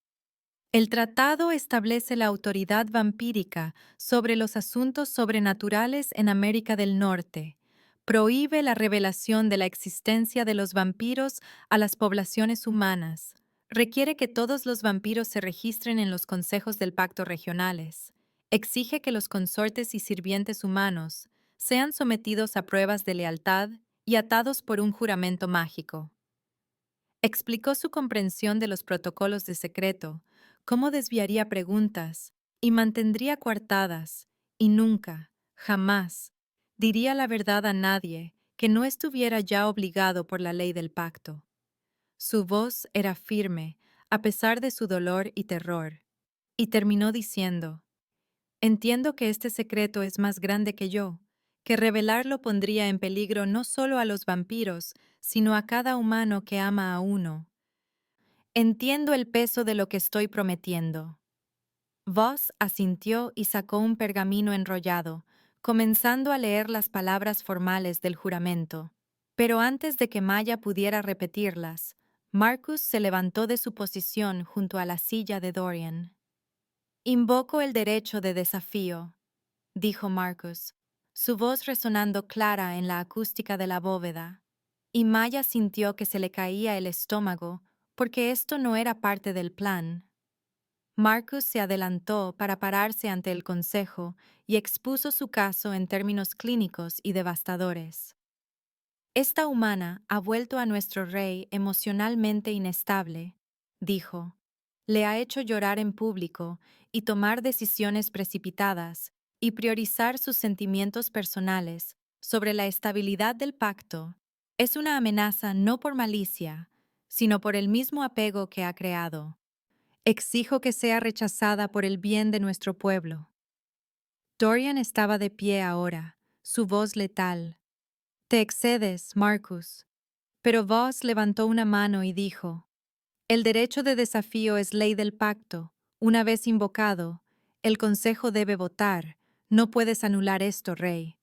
El tratado establece la autoridad vampírica sobre los asuntos sobrenaturales en América del Norte, prohíbe la revelación de la existencia de los vampiros a las poblaciones humanas, requiere que todos los vampiros se registren en los consejos del pacto regionales, exige que los consortes y sirvientes humanos sean sometidos a pruebas de lealtad y atados por un juramento mágico. Explicó su comprensión de los protocolos de secreto, cómo desviaría preguntas y mantendría coartadas, y nunca, jamás, diría la verdad a nadie que no estuviera ya obligado por la ley del pacto. Su voz era firme, a pesar de su dolor y terror, y terminó diciendo: «Entiendo que este secreto es más grande que yo, que revelarlo pondría en peligro no solo a los vampiros, sino a cada humano que ama a uno. Entiendo el peso de lo que estoy prometiendo». Voss asintió y sacó un pergamino enrollado, comenzando a leer las palabras formales del juramento. Pero antes de que Maya pudiera repetirlas, Marcus se levantó de su posición junto a la silla de Dorian. «Invoco el derecho de desafío», dijo Marcus, su voz resonando clara en la acústica de la bóveda, y Maya sintió que se le caía el estómago porque esto no era parte del plan. Marcus se adelantó para pararse ante el consejo y expuso su caso en términos clínicos y devastadores. «Esta humana ha vuelto a nuestro rey emocionalmente inestable», dijo. «Le ha hecho llorar en público y tomar decisiones precipitadas y priorizar sus sentimientos personales sobre la estabilidad del pacto. Es una amenaza no por malicia, sino por el mismo apego que ha creado. Exijo que sea rechazada por el bien de nuestro pueblo». Dorian estaba de pie ahora, su voz letal. «Te excedes, Marcus». Pero Voss levantó una mano y dijo: «El derecho de desafío es ley del pacto. Una vez invocado, el consejo debe votar. No puedes anular esto, rey».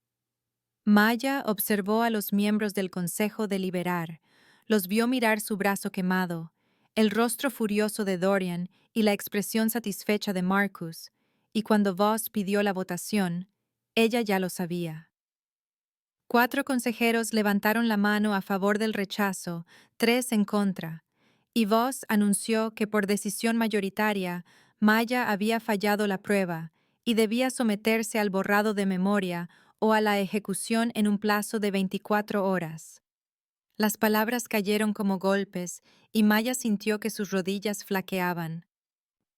Maya observó a los miembros del consejo deliberar, los vio mirar su brazo quemado, el rostro furioso de Dorian y la expresión satisfecha de Marcus, y cuando Voss pidió la votación, ella ya lo sabía. 4 consejeros levantaron la mano a favor del rechazo, 3 en contra, y Voss anunció que por decisión mayoritaria Maya había fallado la prueba y debía someterse al borrado de memoria o a la ejecución en un plazo de 24 horas. Las palabras cayeron como golpes y Maya sintió que sus rodillas flaqueaban.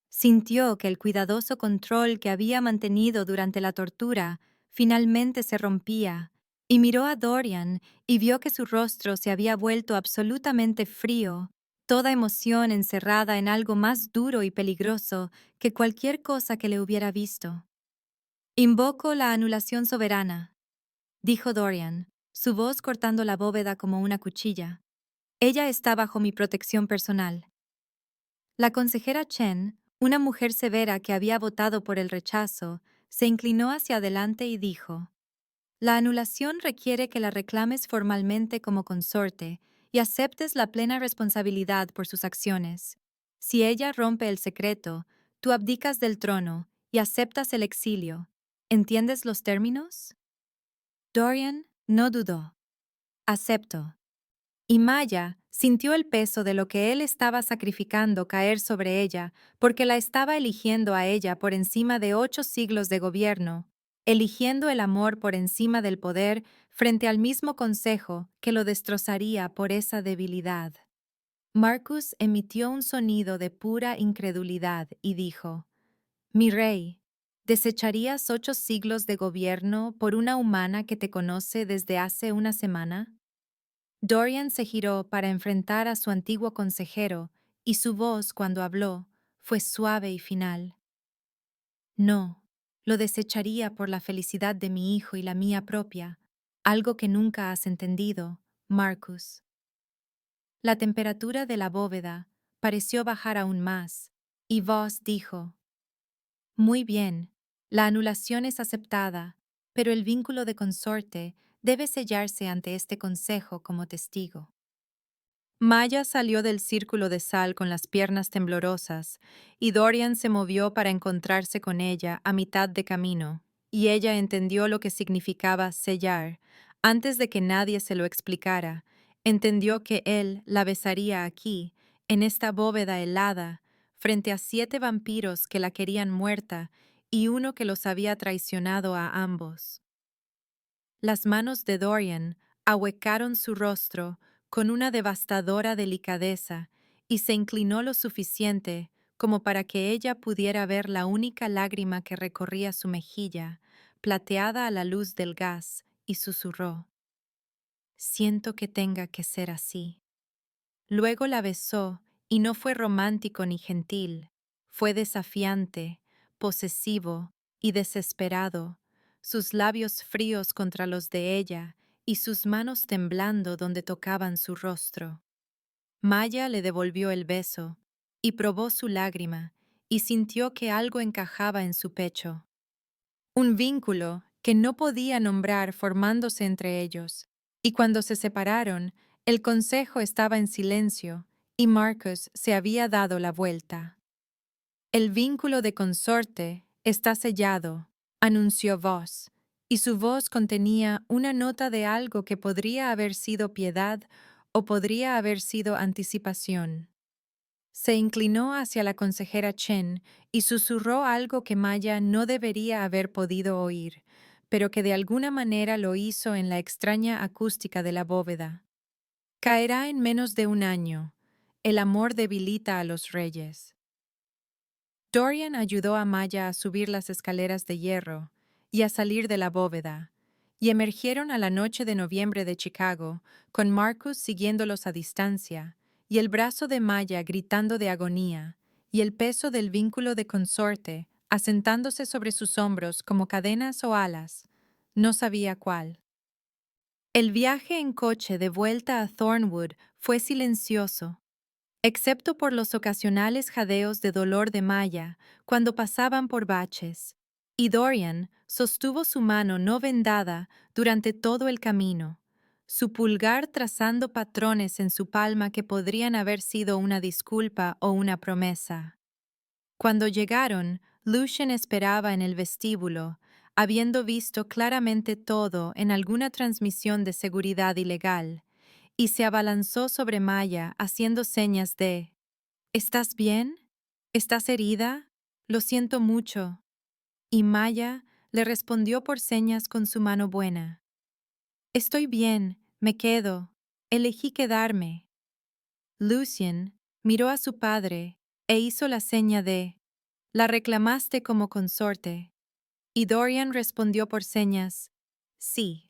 Sintió que el cuidadoso control que había mantenido durante la tortura finalmente se rompía Y miró a Dorian y vio que su rostro se había vuelto absolutamente frío, toda emoción encerrada en algo más duro y peligroso que cualquier cosa que le hubiera visto. Invoco la anulación soberana, dijo Dorian, su voz cortando la bóveda como una cuchilla. Ella está bajo mi protección personal. La consejera Chen, una mujer severa que había votado por el rechazo, se inclinó hacia adelante y dijo: La anulación requiere que la reclames formalmente como consorte y aceptes la plena responsabilidad por sus acciones. Si ella rompe el secreto, tú abdicas del trono y aceptas el exilio. ¿Entiendes los términos? Dorian no dudó. Acepto. Y Maya sintió el peso de lo que él estaba sacrificando caer sobre ella, porque la estaba eligiendo a ella por encima de 8 siglos de gobierno, eligiendo el amor por encima del poder frente al mismo consejo que lo destrozaría por esa debilidad. Marcus emitió un sonido de pura incredulidad y dijo: Mi rey, ¿desecharías 8 siglos de gobierno por una humana que te conoce desde hace una semana? Dorian se giró para enfrentar a su antiguo consejero, y su voz, cuando habló, fue suave y final. No, lo desecharía por la felicidad de mi hijo y la mía propia, algo que nunca has entendido, Marcus. La temperatura de la bóveda pareció bajar aún más, y Voss dijo: Muy bien, la anulación es aceptada, pero el vínculo de consorte debe sellarse ante este consejo como testigo. Maya salió del círculo de sal con las piernas temblorosas, y Dorian se movió para encontrarse con ella a mitad de camino, y ella entendió lo que significaba sellar. Antes de que nadie se lo explicara, entendió que él la besaría aquí, en esta bóveda helada, frente a 7 vampiros que la querían muerta y uno que los había traicionado a ambos. Las manos de Dorian ahuecaron su rostro con una devastadora delicadeza y se inclinó lo suficiente como para que ella pudiera ver la única lágrima que recorría su mejilla, plateada a la luz del gas, y susurró: Siento que tenga que ser así. Luego la besó, y no fue romántico ni gentil, fue desafiante, posesivo y desesperado, sus labios fríos contra los de ella y sus manos temblando donde tocaban su rostro. Maya le devolvió el beso y probó su lágrima y sintió que algo encajaba en su pecho. Un vínculo que no podía nombrar formándose entre ellos, y cuando se separaron, el consejo estaba en silencio y Marcus se había dado la vuelta. El vínculo de consorte está sellado, anunció Voss, y su voz contenía una nota de algo que podría haber sido piedad o podría haber sido anticipación. Se inclinó hacia la consejera Chen y susurró algo que Maya no debería haber podido oír, pero que de alguna manera lo hizo en la extraña acústica de la bóveda. Caerá en menos de un año. El amor debilita a los reyes. Dorian ayudó a Maya a subir las escaleras de hierro y a salir de la bóveda, y emergieron a la noche de noviembre de Chicago, con Marcus siguiéndolos a distancia, y el brazo de Maya gritando de agonía, y el peso del vínculo de consorte asentándose sobre sus hombros como cadenas o alas. No sabía cuál. El viaje en coche de vuelta a Thornwood fue silencioso, excepto por los ocasionales jadeos de dolor de Maya cuando pasaban por baches, y Dorian sostuvo su mano no vendada durante todo el camino, su pulgar trazando patrones en su palma que podrían haber sido una disculpa o una promesa. Cuando llegaron, Lucien esperaba en el vestíbulo, habiendo visto claramente todo en alguna transmisión de seguridad ilegal, y se abalanzó sobre Maya haciendo señas de: ¿Estás bien? ¿Estás herida? Lo siento mucho. Y Maya le respondió por señas con su mano buena: Estoy bien, me quedo. Elegí quedarme. Lucien miró a su padre e hizo la seña de: La reclamaste como consorte. Y Dorian respondió por señas: Sí.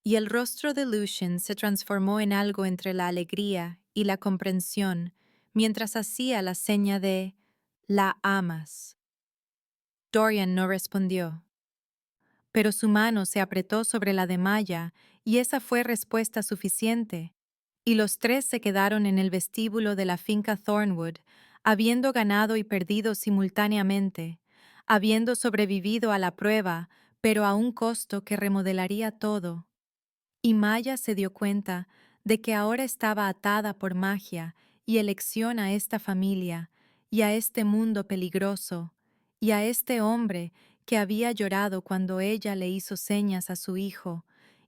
Y el rostro de Lucian se transformó en algo entre la alegría y la comprensión, mientras hacía la seña de «la amas». Dorian no respondió, pero su mano se apretó sobre la de Maya y esa fue respuesta suficiente, y los tres se quedaron en el vestíbulo de la finca Thornwood, habiendo ganado y perdido simultáneamente, habiendo sobrevivido a la prueba, pero a un costo que remodelaría todo. Y Maya se dio cuenta de que ahora estaba atada por magia y elección a esta familia, y a este mundo peligroso, y a este hombre que había llorado cuando ella le hizo señas a su hijo,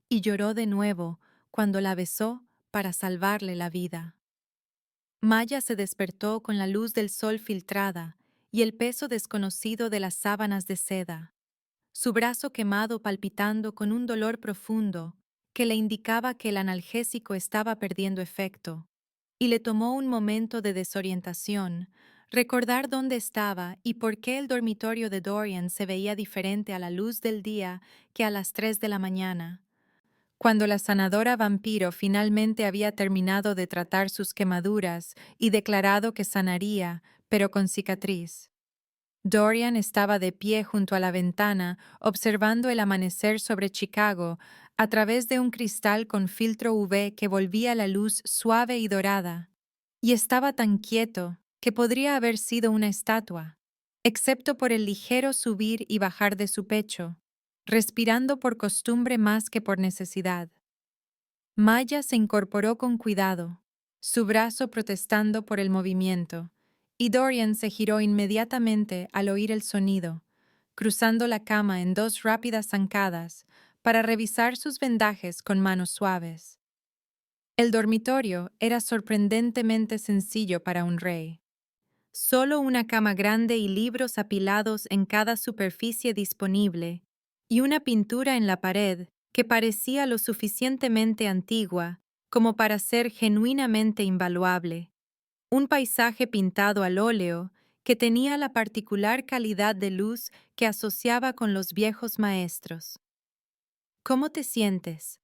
y lloró de nuevo cuando la besó para salvarle la vida. Maya se despertó con la luz del sol filtrada y el peso desconocido de las sábanas de seda, su brazo quemado palpitando con un dolor profundo que le indicaba que el analgésico estaba perdiendo efecto, y le tomó un momento de desorientación, recordar dónde estaba y por qué el dormitorio de Dorian se veía diferente a la luz del día que a las 3 de la mañana. Cuando la sanadora vampiro finalmente había terminado de tratar sus quemaduras y declarado que sanaría, pero con cicatriz. Dorian estaba de pie junto a la ventana, observando el amanecer sobre Chicago a través de un cristal con filtro UV que volvía la luz suave y dorada. Y estaba tan quieto que podría haber sido una estatua, excepto por el ligero subir y bajar de su pecho, respirando por costumbre más que por necesidad. Maya se incorporó con cuidado, su brazo protestando por el movimiento, y Dorian se giró inmediatamente al oír el sonido, cruzando la cama en dos rápidas zancadas para revisar sus vendajes con manos suaves. El dormitorio era sorprendentemente sencillo para un rey. Solo una cama grande y libros apilados en cada superficie disponible, y una pintura en la pared que parecía lo suficientemente antigua como para ser genuinamente invaluable. Un paisaje pintado al óleo que tenía la particular calidad de luz que asociaba con los viejos maestros. «¿Cómo te sientes?»,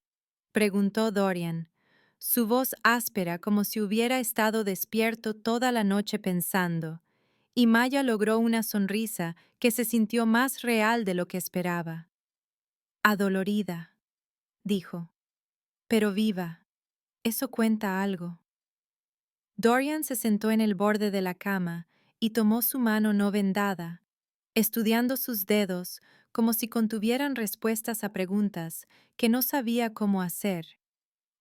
preguntó Dorian, su voz áspera como si hubiera estado despierto toda la noche pensando, y Maya logró una sonrisa que se sintió más real de lo que esperaba. «Adolorida», dijo, «pero viva. Eso cuenta algo». Dorian se sentó en el borde de la cama y tomó su mano no vendada, estudiando sus dedos como si contuvieran respuestas a preguntas que no sabía cómo hacer,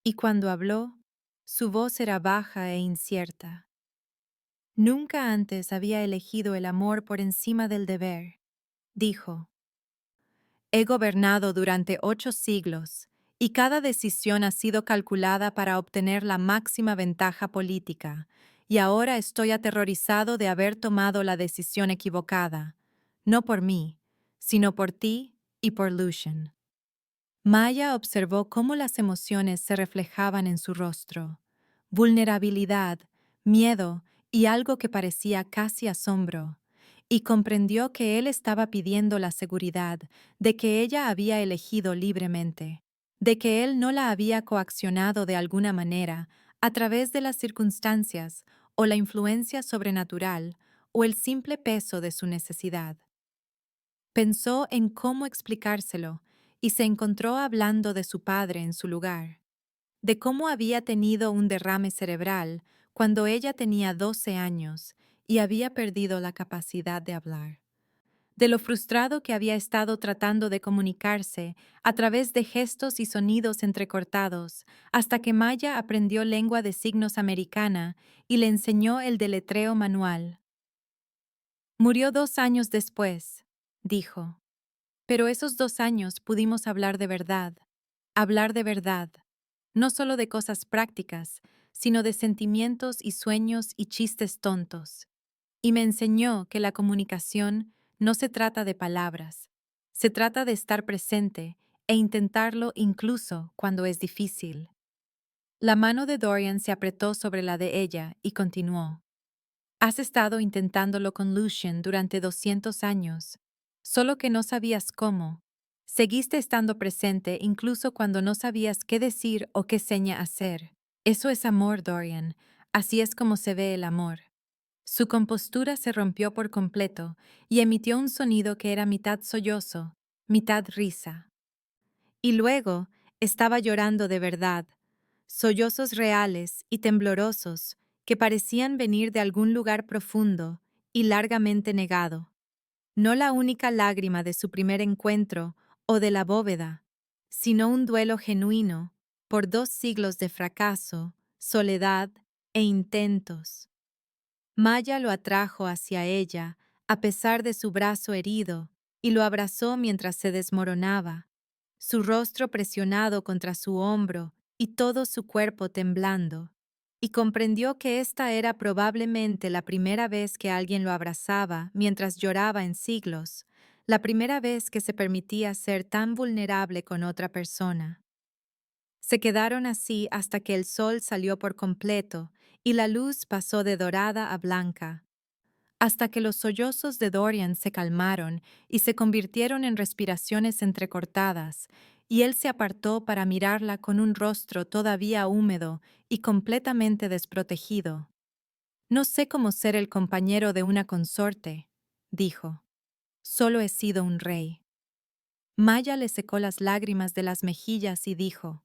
y cuando habló, su voz era baja e incierta. «Nunca antes había elegido el amor por encima del deber», dijo. «He gobernado durante 8 siglos, y cada decisión ha sido calculada para obtener la máxima ventaja política, y ahora estoy aterrorizado de haber tomado la decisión equivocada, no por mí, sino por ti y por Lucian». Maya observó cómo las emociones se reflejaban en su rostro: vulnerabilidad, miedo y algo que parecía casi asombro, y comprendió que él estaba pidiendo la seguridad de que ella había elegido libremente, de que él no la había coaccionado de alguna manera a través de las circunstancias o la influencia sobrenatural o el simple peso de su necesidad. Pensó en cómo explicárselo y se encontró hablando de su padre en su lugar, de cómo había tenido un derrame cerebral cuando ella tenía 12 años y había perdido la capacidad de hablar, de lo frustrado que había estado tratando de comunicarse a través de gestos y sonidos entrecortados, hasta que Maya aprendió lengua de signos americana y le enseñó el deletreo manual. «Murió 2 años después», dijo. «Pero esos 2 años pudimos hablar de verdad, no solo de cosas prácticas, sino de sentimientos y sueños y chistes tontos. Y me enseñó que la comunicación no se trata de palabras, se trata de estar presente e intentarlo incluso cuando es difícil». La mano de Dorian se apretó sobre la de ella y continuó. «Has estado intentándolo con Lucian durante 200 años, solo que no sabías cómo. Seguiste estando presente incluso cuando no sabías qué decir o qué seña hacer. Eso es amor, Dorian. Así es como se ve el amor. Su compostura se rompió por completo y emitió un sonido que era mitad sollozo, mitad risa. Y luego estaba llorando de verdad, sollozos reales y temblorosos que parecían venir de algún lugar profundo y largamente negado. No la única lágrima de su primer encuentro o de la bóveda, sino un duelo genuino por 2 siglos de fracaso, soledad e intentos. Maya lo atrajo hacia ella, a pesar de su brazo herido, y lo abrazó mientras se desmoronaba, su rostro presionado contra su hombro y todo su cuerpo temblando, y comprendió que esta era probablemente la primera vez que alguien lo abrazaba mientras lloraba en siglos, la primera vez que se permitía ser tan vulnerable con otra persona. Se quedaron así hasta que el sol salió por completo y la luz pasó de dorada a blanca, hasta que los sollozos de Dorian se calmaron y se convirtieron en respiraciones entrecortadas, y él se apartó para mirarla con un rostro todavía húmedo y completamente desprotegido. No sé cómo ser el compañero de una consorte, dijo. Solo he sido un rey. Maya le secó las lágrimas de las mejillas y dijo: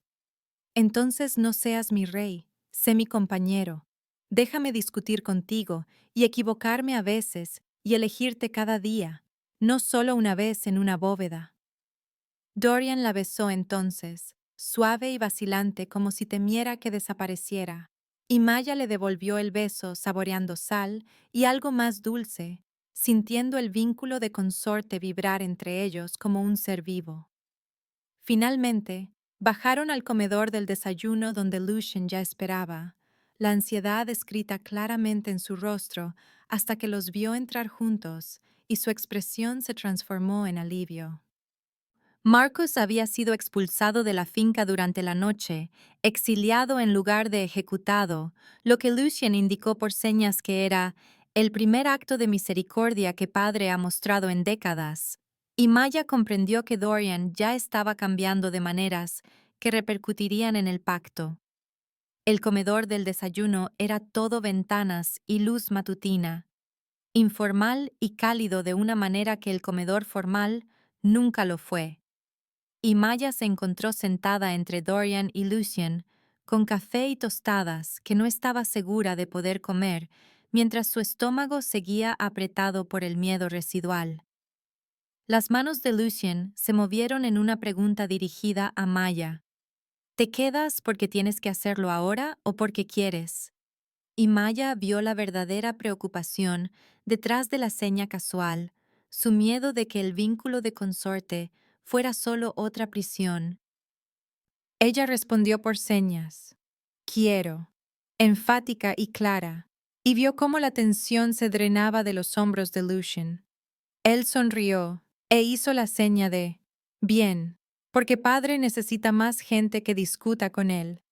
Entonces no seas mi rey, sé mi compañero. Déjame discutir contigo y equivocarme a veces y elegirte cada día, no solo una vez en una bóveda. Dorian la besó entonces, suave y vacilante como si temiera que desapareciera, y Maya le devolvió el beso saboreando sal y algo más dulce, sintiendo el vínculo de consorte vibrar entre ellos como un ser vivo. Finalmente, bajaron al comedor del desayuno donde Lucien ya esperaba, la ansiedad escrita claramente en su rostro hasta que los vio entrar juntos y su expresión se transformó en alivio. Marcus había sido expulsado de la finca durante la noche, exiliado en lugar de ejecutado, lo que Lucien indicó por señas que era el primer acto de misericordia que padre ha mostrado en décadas. Y Maya comprendió que Dorian ya estaba cambiando de maneras que repercutirían en el pacto. El comedor del desayuno era todo ventanas y luz matutina, informal y cálido de una manera que el comedor formal nunca lo fue. Y Maya se encontró sentada entre Dorian y Lucien, con café y tostadas que no estaba segura de poder comer, mientras su estómago seguía apretado por el miedo residual. Las manos de Lucien se movieron en una pregunta dirigida a Maya. ¿Te quedas porque tienes que hacerlo ahora o porque quieres? Y Maya vio la verdadera preocupación detrás de la seña casual, su miedo de que el vínculo de consorte fuera solo otra prisión. Ella respondió por señas. Quiero, enfática y clara, y vio cómo la tensión se drenaba de los hombros de Lucien. Él sonrió e hizo la seña de bien, porque padre necesita más gente que discuta con él.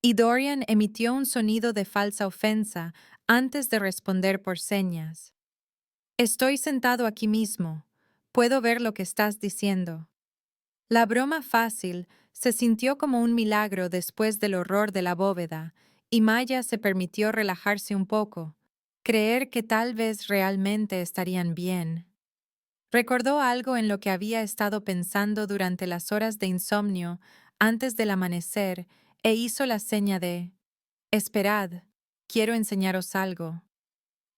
Y Dorian emitió un sonido de falsa ofensa antes de responder por señas. Estoy sentado aquí mismo. Puedo ver lo que estás diciendo. La broma fácil se sintió como un milagro después del horror de la bóveda, y Maya se permitió relajarse un poco, creer que tal vez realmente estarían bien. Recordó algo en lo que había estado pensando durante las horas de insomnio antes del amanecer e hizo la seña de «Esperad, quiero enseñaros algo».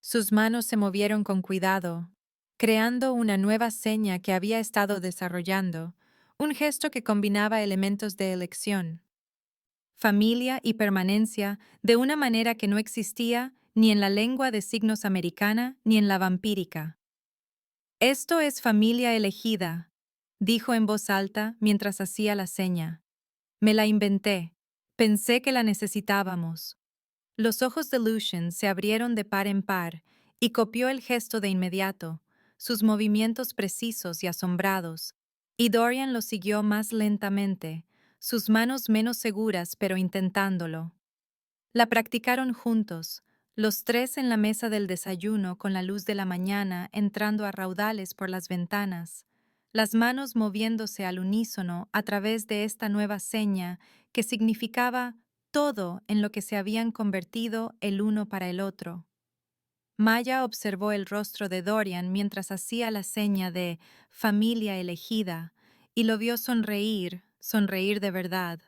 Sus manos se movieron con cuidado, creando una nueva seña que había estado desarrollando, un gesto que combinaba elementos de elección, familia y permanencia de una manera que no existía ni en la lengua de signos americana ni en la vampírica. Esto es familia elegida, dijo en voz alta mientras hacía la seña. Me la inventé. Pensé que la necesitábamos. Los ojos de Lucien se abrieron de par en par y copió el gesto de inmediato, sus movimientos precisos y asombrados, y Dorian lo siguió más lentamente, sus manos menos seguras pero intentándolo. La practicaron juntos, los tres en la mesa del desayuno con la luz de la mañana entrando a raudales por las ventanas, las manos moviéndose al unísono a través de esta nueva seña que significaba todo en lo que se habían convertido el uno para el otro. Maya observó el rostro de Dorian mientras hacía la seña de familia elegida y lo vio sonreír, sonreír de verdad.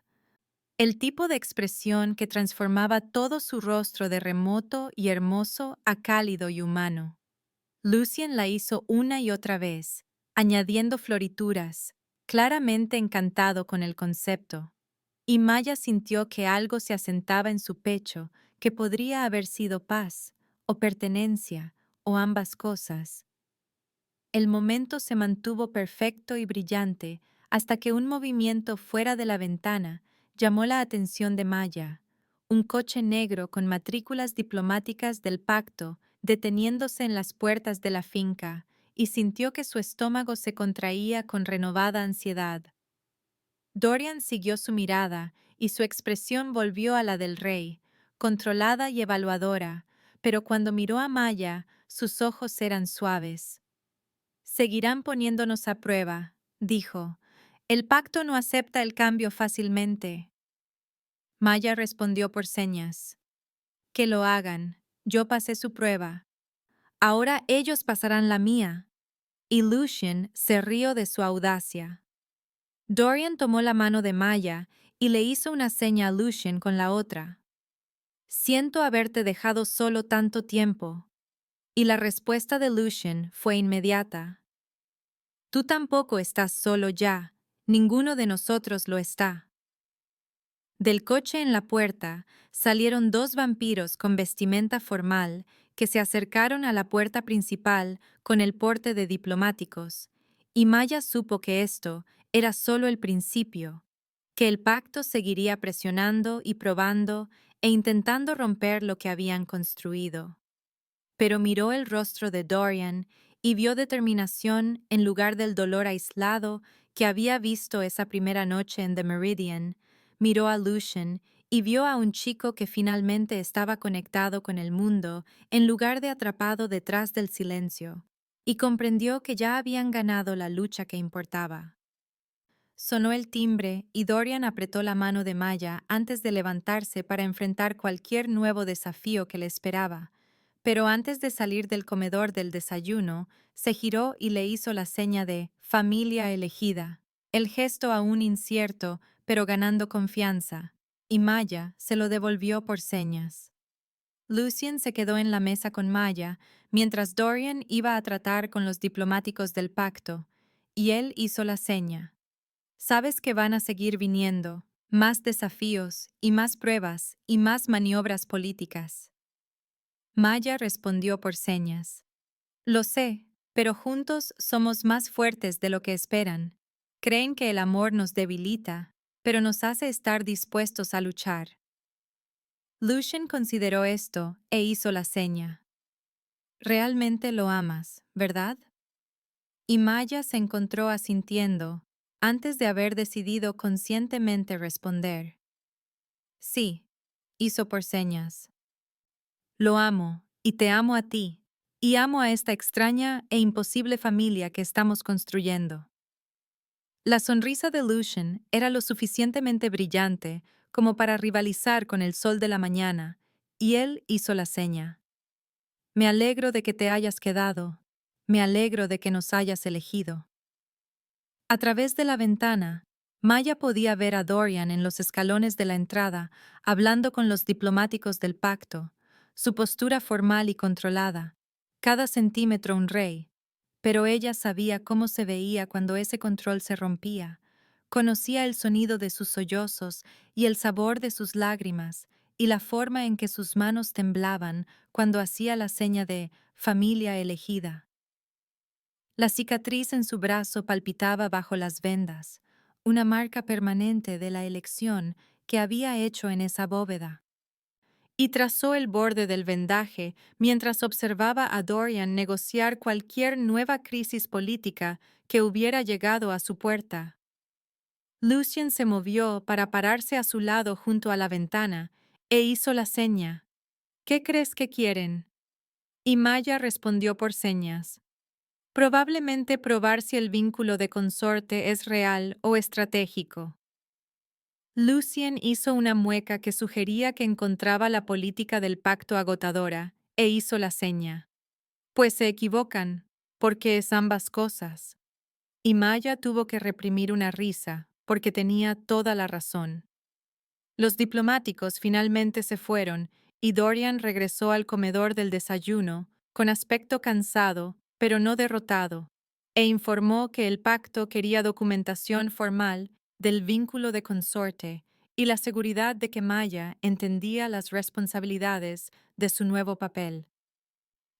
El tipo de expresión que transformaba todo su rostro de remoto y hermoso a cálido y humano. Lucien la hizo una y otra vez, añadiendo florituras, claramente encantado con el concepto. Y Maya sintió que algo se asentaba en su pecho, que podría haber sido paz, o pertenencia, o ambas cosas. El momento se mantuvo perfecto y brillante hasta que un movimiento fuera de la ventana llamó la atención de Maya. Un coche negro con matrículas diplomáticas del pacto deteniéndose en las puertas de la finca, y sintió que su estómago se contraía con renovada ansiedad. Dorian siguió su mirada y su expresión volvió a la del rey, controlada y evaluadora, pero cuando miró a Maya, sus ojos eran suaves. Seguirán poniéndonos a prueba, dijo. El pacto no acepta el cambio fácilmente. Maya respondió por señas. Que lo hagan. Yo pasé su prueba. Ahora ellos pasarán la mía. Y Lucien se rió de su audacia. Dorian tomó la mano de Maya y le hizo una seña a Lucien con la otra. Siento haberte dejado solo tanto tiempo. Y la respuesta de Lucien fue inmediata. Tú tampoco estás solo ya, ninguno de nosotros lo está. Del coche en la puerta salieron dos vampiros con vestimenta formal que se acercaron a la puerta principal con el porte de diplomáticos, y Maya supo que esto era solo el principio, que el pacto seguiría presionando y probando e intentando romper lo que habían construido. Pero miró el rostro de Dorian y vio determinación en lugar del dolor aislado que había visto esa primera noche en The Meridian. Miró a Lucien y vio a un chico que finalmente estaba conectado con el mundo en lugar de atrapado detrás del silencio, y comprendió que ya habían ganado la lucha que importaba. Sonó el timbre y Dorian apretó la mano de Maya antes de levantarse para enfrentar cualquier nuevo desafío que le esperaba. Pero antes de salir del comedor del desayuno, se giró y le hizo la seña de familia elegida, el gesto aún incierto, pero ganando confianza, y Maya se lo devolvió por señas. Lucien se quedó en la mesa con Maya, mientras Dorian iba a tratar con los diplomáticos del pacto, y él hizo la seña. Sabes que van a seguir viniendo, más desafíos, y más pruebas, y más maniobras políticas. Maya respondió por señas. Lo sé, pero juntos somos más fuertes de lo que esperan. Creen que el amor nos debilita, pero nos hace estar dispuestos a luchar. Lucien consideró esto e hizo la seña. Realmente lo amas, ¿verdad? Y Maya se encontró asintiendo, antes de haber decidido conscientemente responder. Sí, hizo por señas. Lo amo, y te amo a ti, y amo a esta extraña e imposible familia que estamos construyendo. La sonrisa de Lucien era lo suficientemente brillante como para rivalizar con el sol de la mañana, y él hizo la seña. Me alegro de que te hayas quedado, me alegro de que nos hayas elegido. A través de la ventana, Maya podía ver a Dorian en los escalones de la entrada, hablando con los diplomáticos del pacto, su postura formal y controlada, cada centímetro un rey, pero ella sabía cómo se veía cuando ese control se rompía, conocía el sonido de sus sollozos y el sabor de sus lágrimas, y la forma en que sus manos temblaban cuando hacía la seña de familia elegida. La cicatriz en su brazo palpitaba bajo las vendas, una marca permanente de la elección que había hecho en esa bóveda. Y trazó el borde del vendaje mientras observaba a Dorian negociar cualquier nueva crisis política que hubiera llegado a su puerta. Lucien se movió para pararse a su lado junto a la ventana e hizo la seña. ¿Qué crees que quieren? Y Maya respondió por señas. Probablemente probar si el vínculo de consorte es real o estratégico. Lucien hizo una mueca que sugería que encontraba la política del pacto agotadora, e hizo la seña. Pues se equivocan, porque es ambas cosas. Y Maya tuvo que reprimir una risa, porque tenía toda la razón. Los diplomáticos finalmente se fueron, y Dorian regresó al comedor del desayuno, con aspecto cansado, pero no derrotado, e informó que el pacto quería documentación formal del vínculo de consorte y la seguridad de que Maya entendía las responsabilidades de su nuevo papel.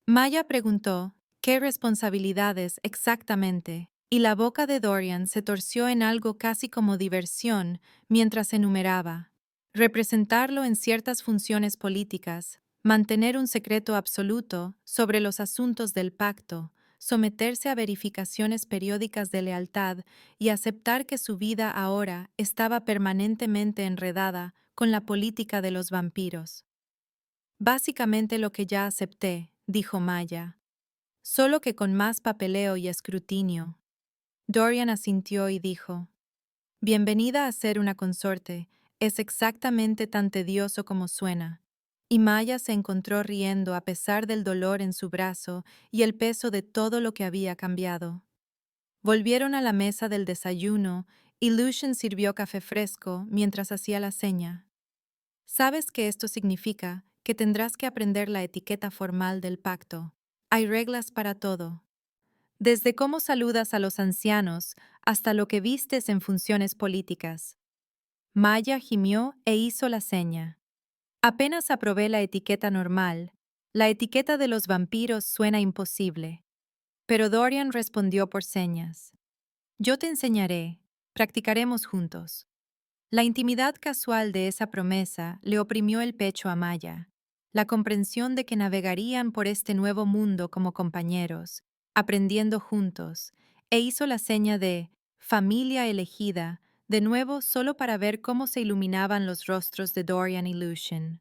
Maya preguntó qué responsabilidades exactamente, y la boca de Dorian se torció en algo casi como diversión mientras enumeraba. Representarlo en ciertas funciones políticas, mantener un secreto absoluto sobre los asuntos del pacto, someterse a verificaciones periódicas de lealtad y aceptar que su vida ahora estaba permanentemente enredada con la política de los vampiros. Básicamente lo que ya acepté, dijo Maya, solo que con más papeleo y escrutinio. Dorian asintió y dijo, bienvenida a ser una consorte, es exactamente tan tedioso como suena. Y Maya se encontró riendo a pesar del dolor en su brazo y el peso de todo lo que había cambiado. Volvieron a la mesa del desayuno y Lucien sirvió café fresco mientras hacía la seña. Sabes que esto significa que tendrás que aprender la etiqueta formal del pacto. Hay reglas para todo. Desde cómo saludas a los ancianos hasta lo que vistes en funciones políticas. Maya gimió e hizo la seña. Apenas aprobé la etiqueta normal. La etiqueta de los vampiros suena imposible. Pero Dorian respondió por señas. Yo te enseñaré. Practicaremos juntos. La intimidad casual de esa promesa le oprimió el pecho a Maya. La comprensión de que navegarían por este nuevo mundo como compañeros, aprendiendo juntos, e hizo la seña de familia elegida, de nuevo solo para ver cómo se iluminaban los rostros de Dorian y Lucien.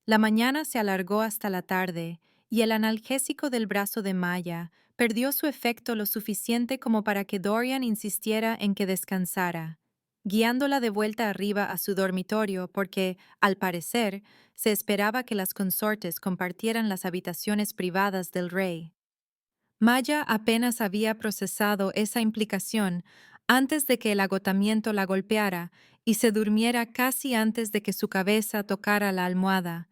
La mañana se alargó hasta la tarde, y el analgésico del brazo de Maya perdió su efecto lo suficiente como para que Dorian insistiera en que descansara, guiándola de vuelta arriba a su dormitorio porque, al parecer, se esperaba que las consortes compartieran las habitaciones privadas del rey. Maya apenas había procesado esa implicación antes de que el agotamiento la golpeara y se durmiera casi antes de que su cabeza tocara la almohada,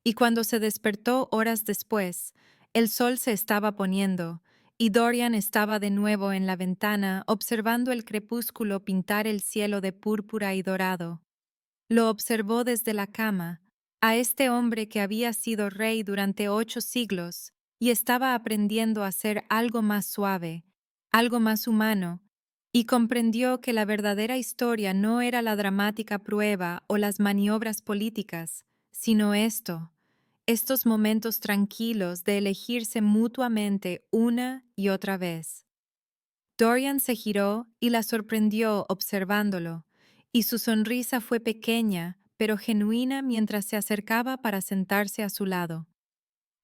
y cuando se despertó horas después, el sol se estaba poniendo, y Dorian estaba de nuevo en la ventana observando el crepúsculo pintar el cielo de púrpura y dorado. Lo observó desde la cama, a este hombre que había sido rey durante 8 siglos y estaba aprendiendo a ser algo más suave, algo más humano, y comprendió que la verdadera historia no era la dramática prueba o las maniobras políticas, sino estos momentos tranquilos de elegirse mutuamente una y otra vez. Dorian se giró y la sorprendió observándolo, y su sonrisa fue pequeña, pero genuina mientras se acercaba para sentarse a su lado.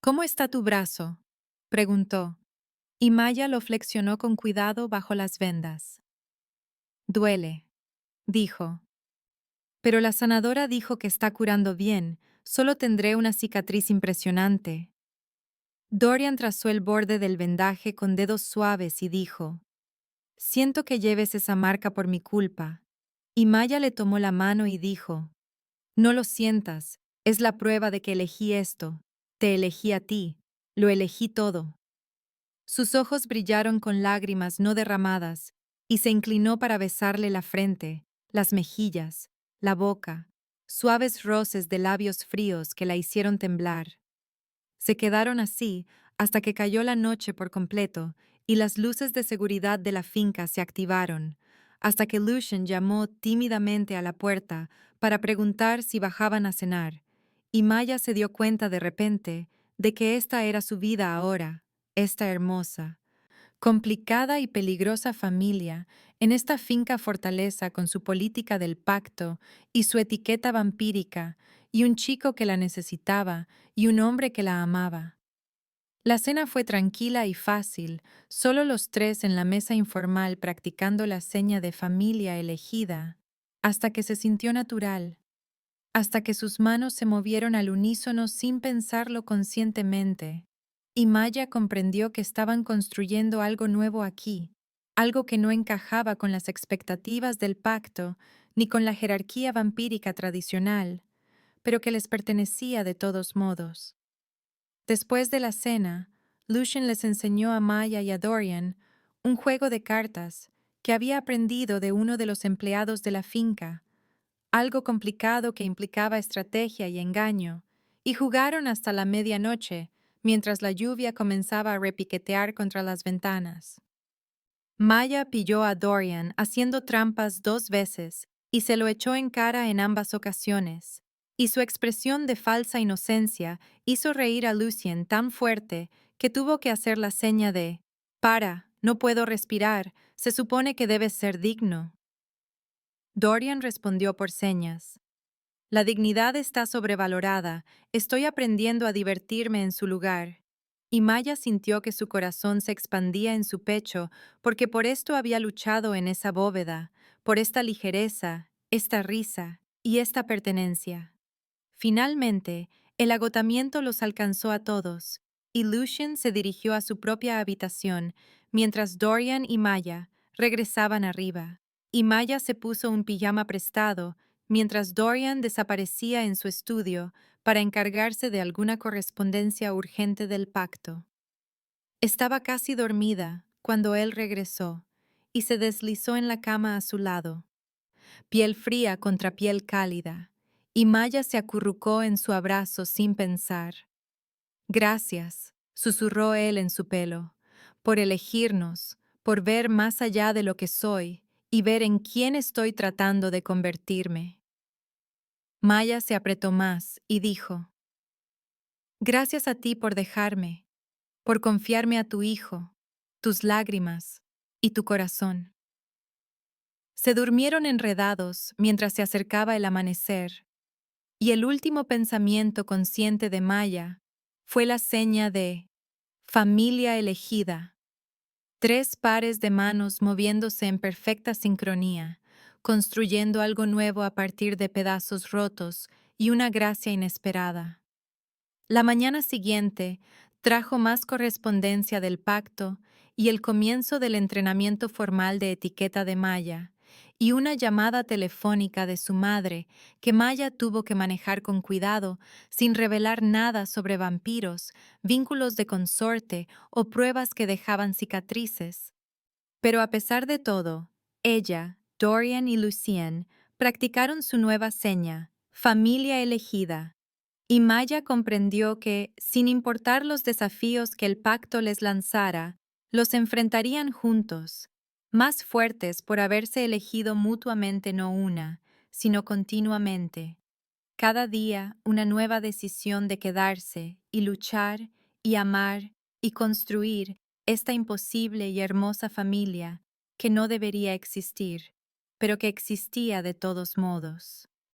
¿Cómo está tu brazo?, preguntó, y Maya lo flexionó con cuidado bajo las vendas. Duele, dijo. Pero la sanadora dijo que está curando bien, solo tendré una cicatriz impresionante. Dorian trazó el borde del vendaje con dedos suaves y dijo, siento que lleves esa marca por mi culpa. Y Maya le tomó la mano y dijo, no lo sientas, es la prueba de que elegí esto, te elegí a ti, lo elegí todo. Sus ojos brillaron con lágrimas no derramadas, y se inclinó para besarle la frente, las mejillas, la boca, suaves roces de labios fríos que la hicieron temblar. Se quedaron así hasta que cayó la noche por completo y las luces de seguridad de la finca se activaron, hasta que Lucien llamó tímidamente a la puerta para preguntar si bajaban a cenar, y Maya se dio cuenta de repente de que esta era su vida ahora, esta hermosa, complicada y peligrosa familia en esta finca fortaleza con su política del pacto y su etiqueta vampírica, y un chico que la necesitaba y un hombre que la amaba. La cena fue tranquila y fácil, solo los tres en la mesa informal practicando la seña de familia elegida, hasta que se sintió natural, hasta que sus manos se movieron al unísono sin pensarlo conscientemente, y Maya comprendió que estaban construyendo algo nuevo aquí, algo que no encajaba con las expectativas del pacto ni con la jerarquía vampírica tradicional, pero que les pertenecía de todos modos. Después de la cena, Lucien les enseñó a Maya y a Dorian un juego de cartas que había aprendido de uno de los empleados de la finca, algo complicado que implicaba estrategia y engaño, y jugaron hasta la medianoche, mientras la lluvia comenzaba a repiquetear contra las ventanas. Maya pilló a Dorian haciendo trampas 2 veces y se lo echó en cara en ambas ocasiones, y su expresión de falsa inocencia hizo reír a Lucien tan fuerte que tuvo que hacer la seña de «Para, no puedo respirar, se supone que debes ser digno». Dorian respondió por señas. La dignidad está sobrevalorada, estoy aprendiendo a divertirme en su lugar. Y Maya sintió que su corazón se expandía en su pecho, porque por esto había luchado en esa bóveda, por esta ligereza, esta risa y esta pertenencia. Finalmente, el agotamiento los alcanzó a todos, y Lucien se dirigió a su propia habitación, mientras Dorian y Maya regresaban arriba, y Maya se puso un pijama prestado, mientras Dorian desaparecía en su estudio para encargarse de alguna correspondencia urgente del pacto. Estaba casi dormida cuando él regresó, y se deslizó en la cama a su lado, piel fría contra piel cálida, y Maya se acurrucó en su abrazo sin pensar. Gracias, susurró él en su pelo, por elegirnos, por ver más allá de lo que soy y ver en quién estoy tratando de convertirme. Maya se apretó más y dijo, gracias a ti por dejarme, por confiarme a tu hijo, tus lágrimas y tu corazón. Se durmieron enredados mientras se acercaba el amanecer, y el último pensamiento consciente de Maya fue la seña de familia elegida, 3 pares de manos moviéndose en perfecta sincronía, construyendo algo nuevo a partir de pedazos rotos y una gracia inesperada. La mañana siguiente trajo más correspondencia del pacto y el comienzo del entrenamiento formal de etiqueta de Maya, y una llamada telefónica de su madre que Maya tuvo que manejar con cuidado sin revelar nada sobre vampiros, vínculos de consorte o pruebas que dejaban cicatrices. Pero a pesar de todo, ella, Dorian y Lucien practicaron su nueva seña, familia elegida, y Maya comprendió que, sin importar los desafíos que el pacto les lanzara, los enfrentarían juntos, más fuertes por haberse elegido mutuamente no una, sino continuamente. Cada día una nueva decisión de quedarse y luchar y amar y construir esta imposible y hermosa familia que no debería existir, pero que existía de todos modos.